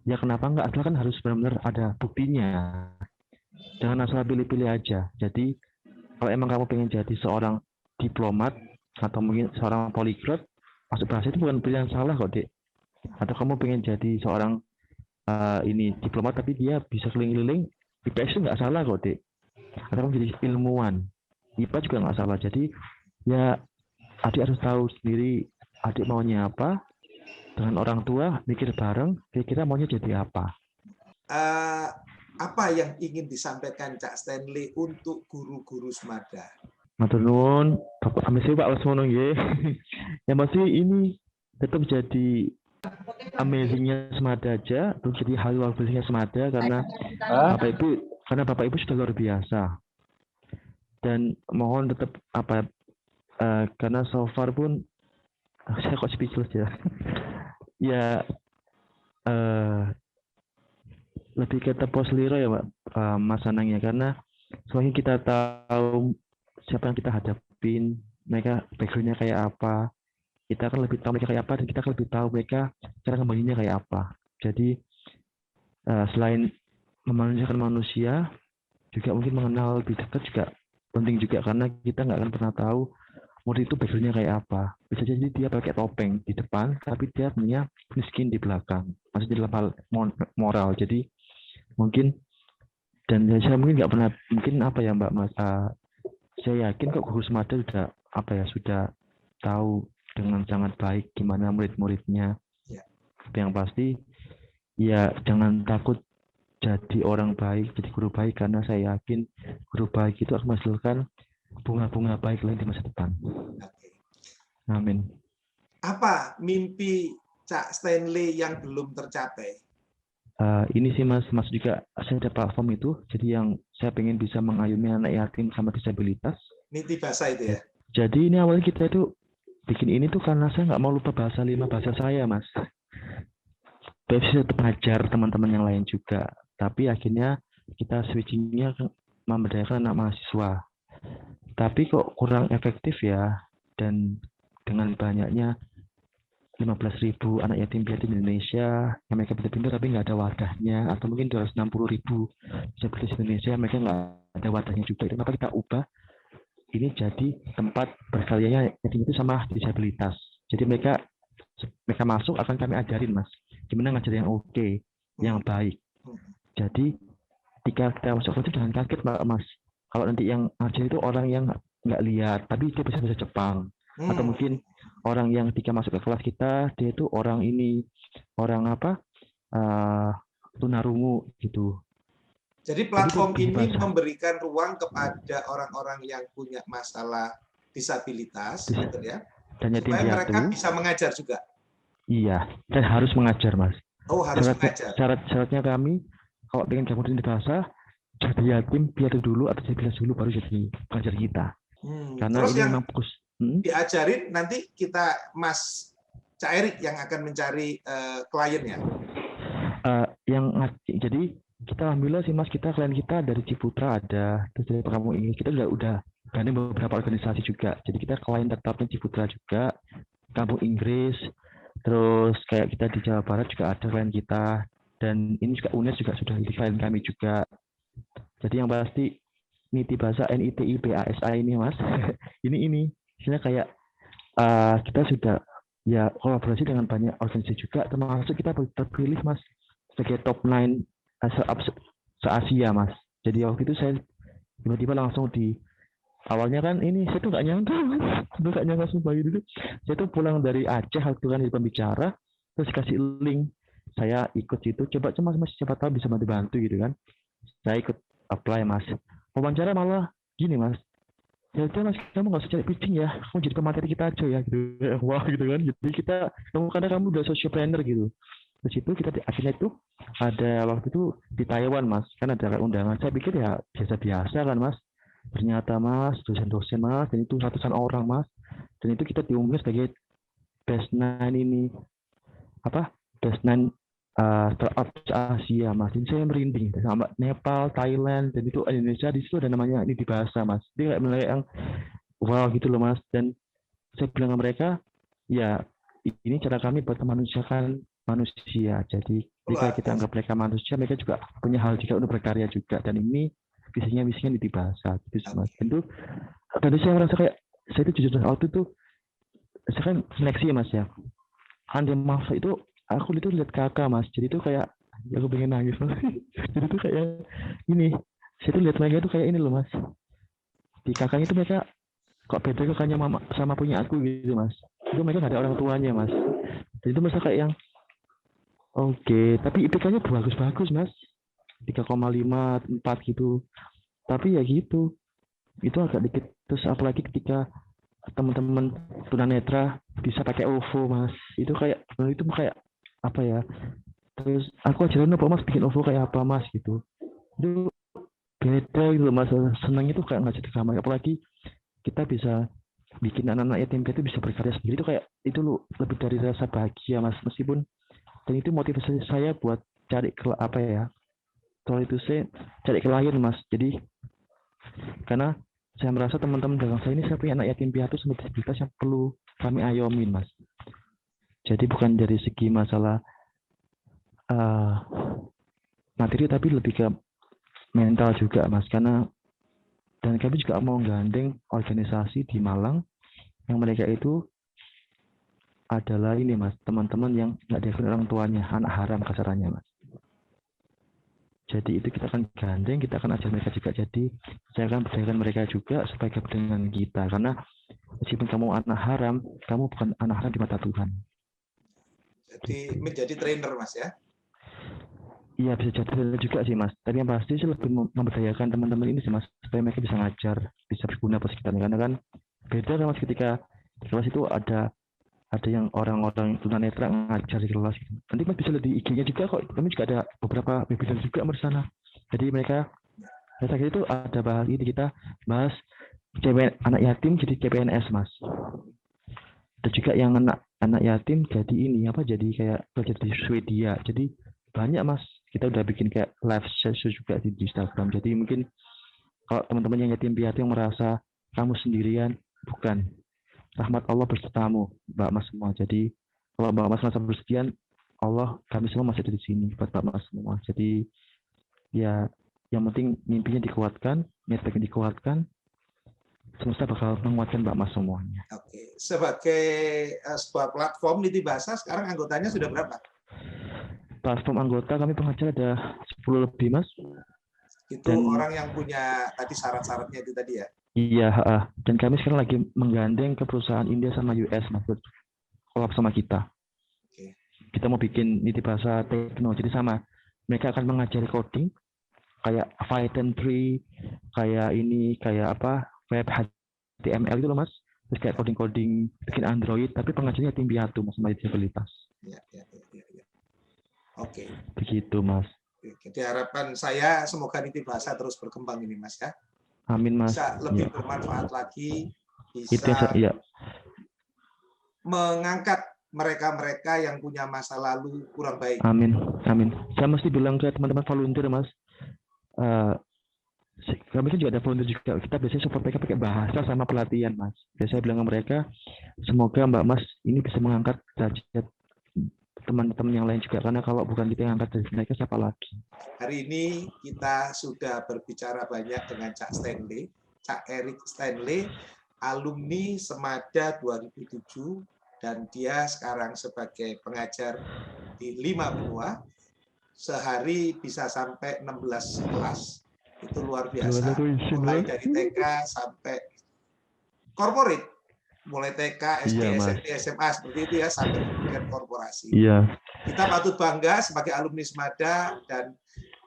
ya kenapa enggak? Asal kan harus benar-benar ada buktinya. Jangan asal pilih-pilih aja. Jadi kalau emang kamu pengen jadi seorang diplomat atau mungkin seorang poliglot, masuk bahasa itu bukan pilihan salah kok, Dek. Atau kamu pengen jadi seorang diplomat tapi dia bisa keliling-keliling, IPS itu nggak salah kok, Dek. Atau kamu jadi ilmuwan, IPA juga nggak salah. Jadi ya adik harus tahu sendiri adik maunya apa, dengan orang tua mikir bareng kira-kira maunya jadi apa. Apa yang ingin disampaikan Cak Stanley untuk guru-guru Semada? Matur nuwun, Bapak Amisi Pak Wasmono nggih. Ya masih ini tetap jadi amazingnya Semada aja, terus jadi hal luar biasanya Semada karena Bapak Ibu sudah luar biasa. Dan mohon tetap karena so far pun saya kok speechless ya. Ya lebih ke tepos liro ya Pak Mas Anang ya, karena semakin kita tahu siapa yang kita hadapin, mereka background-nya kayak apa, kita akan lebih tahu mereka kayak apa dan kita akan lebih tahu mereka cara kembalinya kayak apa. Jadi selain memanusiakan manusia, juga mungkin mengenal lebih dekat juga penting juga, karena kita nggak akan pernah tahu murid itu background-nya kayak apa. Bisa jadi dia pakai topeng di depan, tapi dia punya miskin di belakang. Maksudnya dalam hal moral. Jadi mungkin, dan saya mungkin nggak pernah, mungkin apa ya Mbak Mas, saya yakin kok guru Semada sudah tahu dengan sangat baik gimana murid-muridnya. Tapi yang pasti, ya jangan takut jadi orang baik, jadi guru baik, karena saya yakin guru baik itu akan menghasilkan bunga-bunga baik lain di masa depan. Amin. Apa mimpi Cak Stanley yang belum tercapai? Ini sih Mas juga saya ada platform itu, jadi yang saya pengen bisa mengayomi anak yatim sama disabilitas. Niti bahasa itu ya? Jadi ini awalnya kita itu bikin ini tuh karena saya nggak mau lupa bahasa 5 bahasa saya Mas. Tapi saya tetap ajar teman-teman yang lain juga. Tapi akhirnya kita switchingnya memberdayakan anak mahasiswa. Tapi kok kurang efektif ya, dan dengan banyaknya 15.000 anak yatim piatu di Indonesia yang mereka pintar-pintar tapi nggak ada wadahnya, atau mungkin 260.000 disabilitas di Indonesia mereka nggak ada wadahnya juga. Itu kenapa kita ubah ini jadi tempat berkaryanya yatim itu sama disabilitas. Jadi mereka masuk akan kami ajarin Mas, gimana ngajar yang oke, yang baik. Jadi ketika kita masuk itu jangan kaget Mas, kalau nanti yang ngajar itu orang yang nggak lihat tapi dia bisa bahasa Jepang, atau mungkin orang yang ketika masuk ke kelas kita dia itu orang ini, orang apa, tunarungu gitu. Jadi platform ini memberikan ruang kepada orang-orang yang punya masalah disabilitas, gitu ya, dan supaya mereka bisa mengajar juga. Iya, dan harus mengajar, Mas. Oh, harus mengajar. Syaratnya kami kalau pengen gabung di bahasa, jadi yatim piatu dulu atau disabilitas dulu baru jadi pengajar kita. Karena terus ini yang memang fokus. Diajarin nanti kita Mas Cak Erik yang akan mencari kliennya. Jadi kita alhamdulillah sih Mas, kita klien kita dari Ciputra ada, terus dari Kampung Inggris kita udah gandeng beberapa organisasi juga. Jadi kita klien tetapnya Ciputra juga, Kampung Inggris, terus kayak kita di Jawa Barat juga ada klien kita, dan ini juga UNES juga sudah jadi klien kami juga. Jadi yang pasti Niti Bahasa NITI BASA ini Mas, ini misalnya kayak kita sudah ya kolaborasi dengan banyak organisasi juga, termasuk kita terpilih Mas sebagai top 9 se-Asia Mas. Jadi waktu itu saya tiba-tiba langsung awalnya kan ini saya tuh nggak nyangka Mas, nggak nyangka sumpah gitu. Saya tuh pulang dari Aceh waktu kan di pembicara, terus kasih link, saya ikut situ, coba Mas siapa tahu bisa bantu gitu kan. Saya ikut apply Mas. Wawancara malah gini Mas, ya udah Mas, kamu nggak usah cari pitching ya, kamu jadi pemateri kita aja ya gitu. Wah gitu kan. Jadi karena kamu udah social planner gitu. Terus itu kita akhirnya itu ada waktu itu di Taiwan Mas, kan ada undangan. Saya pikir ya biasa-biasa kan Mas. Ternyata Mas, dosen-dosen Mas, dan itu ratusan orang Mas. Dan itu kita diumumkan sebagai Best 9 ini Best 9 startup Asia Mas. Jadi saya merinding sama Nepal, Thailand, dan itu Indonesia di situ ada namanya ini di bahasa Mas. Dia kayak mulai yang wow gitu loh Mas. Dan saya bilang ke mereka, ya ini cara kami buat memanusiakan manusia. Jadi ketika kita anggap mereka manusia, mereka juga punya hal juga untuk berkarya juga. Dan ini visinya di bahasa gitu Mas. Tentu tadi saya merasa kayak saya itu jujur waktu itu saya kan seleksi Mas ya. Kan dia masuk itu aku itu lihat kakak Mas. Jadi itu kayak aku pengen nangis Mas. Jadi itu kayak ini. Saya tuh lihat mereka itu kayak ini loh Mas. Di kakaknya itu mereka kok beda kakaknya mama sama punya aku gitu Mas. Itu mereka nggak ada orang tuanya Mas. Jadi itu masa kayak yang oke, tapi IPK-nya bagus-bagus Mas. 3,5, 4 gitu. Tapi ya gitu. Itu agak dikit. Terus apalagi ketika teman-teman tunanetra bisa pakai OVO Mas. Itu kayak apa ya? Terus aku ajarin apa Mas bikin OVO kayak apa Mas gitu. Itu beda gitu Mas. Senang itu kayak nggak jadi kamar. Apalagi kita bisa bikin anak-anak yatim piatu bisa berkarya sendiri itu kayak itu loh lebih dari rasa bahagia Mas. Meskipun dan itu motivasi saya buat cari soal itu saya cari klien Mas. Jadi karena saya merasa teman-teman dalam saya ini saya punya anak yatim piatu sama disabilitas yang perlu kami ayomin Mas. Jadi bukan dari segi masalah materi tapi lebih ke mental juga Mas. Karena dan kami juga mau gandeng organisasi di Malang yang mereka itu adalah ini Mas, teman-teman yang nggak diakui orang tuanya, anak haram kasarannya Mas. Jadi itu kita akan gandeng, kita akan ajar mereka juga. Jadi saya akan berdayakan mereka juga supaya gabung dengan kita. Karena meskipun kamu anak haram, kamu bukan anak haram di mata Tuhan. Jadi menjadi trainer Mas ya? Iya bisa jadi trainer juga sih Mas. Tapi yang pasti sih lebih memberdayakan teman-teman ini sih Mas, supaya mereka bisa ngajar, bisa berguna buat sekitarnya. Karena kan beda kan Mas ketika di kelas itu ada yang orang-orang tunanetra ngajar di kelas gitu. Nanti Mas bisa lihat di IG-nya juga kok. Kami juga ada beberapa webinar juga di sana. Jadi mereka itu ada kita bahas anak yatim jadi CPNS Mas. Ada juga yang anak yatim jadi jadi kayak belajar di Swedia. Jadi banyak Mas. Kita udah bikin kayak live session juga di Instagram. Jadi mungkin kalau teman-teman yang yatim piatu yang merasa kamu sendirian, bukan. Rahmat Allah bersertamu, Mbak Mas semua. Jadi kalau Mbak Mas merasa bersekian, Allah kami semua masih ada di sini buat Mbak Mas semua. Jadi ya yang penting mimpinya dikuatkan, niat baiknya dikuatkan, semesta bakal menguatkan Mbak Mas semuanya. Oke, sebagai sebuah platform Niti Bahasa sekarang anggotanya sudah berapa? Platform anggota kami pengajar ada 10 lebih Mas. Itu Dan- orang yang punya tadi syarat-syaratnya itu tadi ya. Iya, dan kami sekarang lagi menggandeng ke perusahaan India sama US, Mas, buat kolab sama kita. Oke. Kita mau bikin niti bahasa tekno, jadi sama. Mereka akan mengajari coding, kayak Python 3, kayak ini, kayak apa, web HTML gitu loh, Mas. Terus kayak coding-coding, bikin Android, tapi pengajarnya tim piatu, Mas, sama disabilitas. Ya. Oke. Begitu, Mas. Jadi harapan saya semoga niti bahasa terus berkembang ini, Mas ya. Amin, Mas. Bisa lebih Ya. bermanfaat lagi, Itu yang bisa ya. mengangkat mereka-mereka yang punya masa lalu kurang baik. Amin. Saya mesti bilang ke teman-teman volunteer, Mas. Kami kan juga ada volunteer juga. Kita biasanya support mereka pakai bahasa sama pelatihan, Mas. Biasanya bilang ke mereka, semoga Mbak Mas ini bisa mengangkat derajat teman-teman yang lain juga. Karena kalau bukan kita yang angkat dari mereka, siapa lagi? Hari ini kita sudah berbicara banyak dengan Cak Stanley, Cak Erik Stanley, alumni Semada 2007, dan dia sekarang sebagai pengajar di 5 benua, sehari bisa sampai 16 kelas. Itu luar biasa, mulai dari TK sampai corporate, mulai TK, SD, Iya, Mas. SMP, SMA, seperti itu ya, sampai kemudian korporasi. Iya. Kita patut bangga sebagai alumni Semada, dan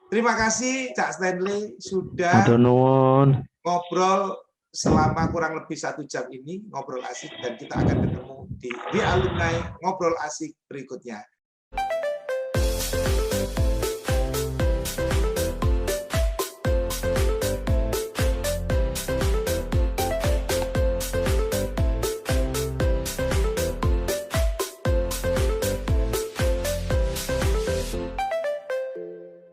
terima kasih Cak Stanley sudah Matur nuwun. ngobrol selama kurang lebih 1 jam ini, ngobrol asik, dan kita akan ketemu di alumni ngobrol asik berikutnya.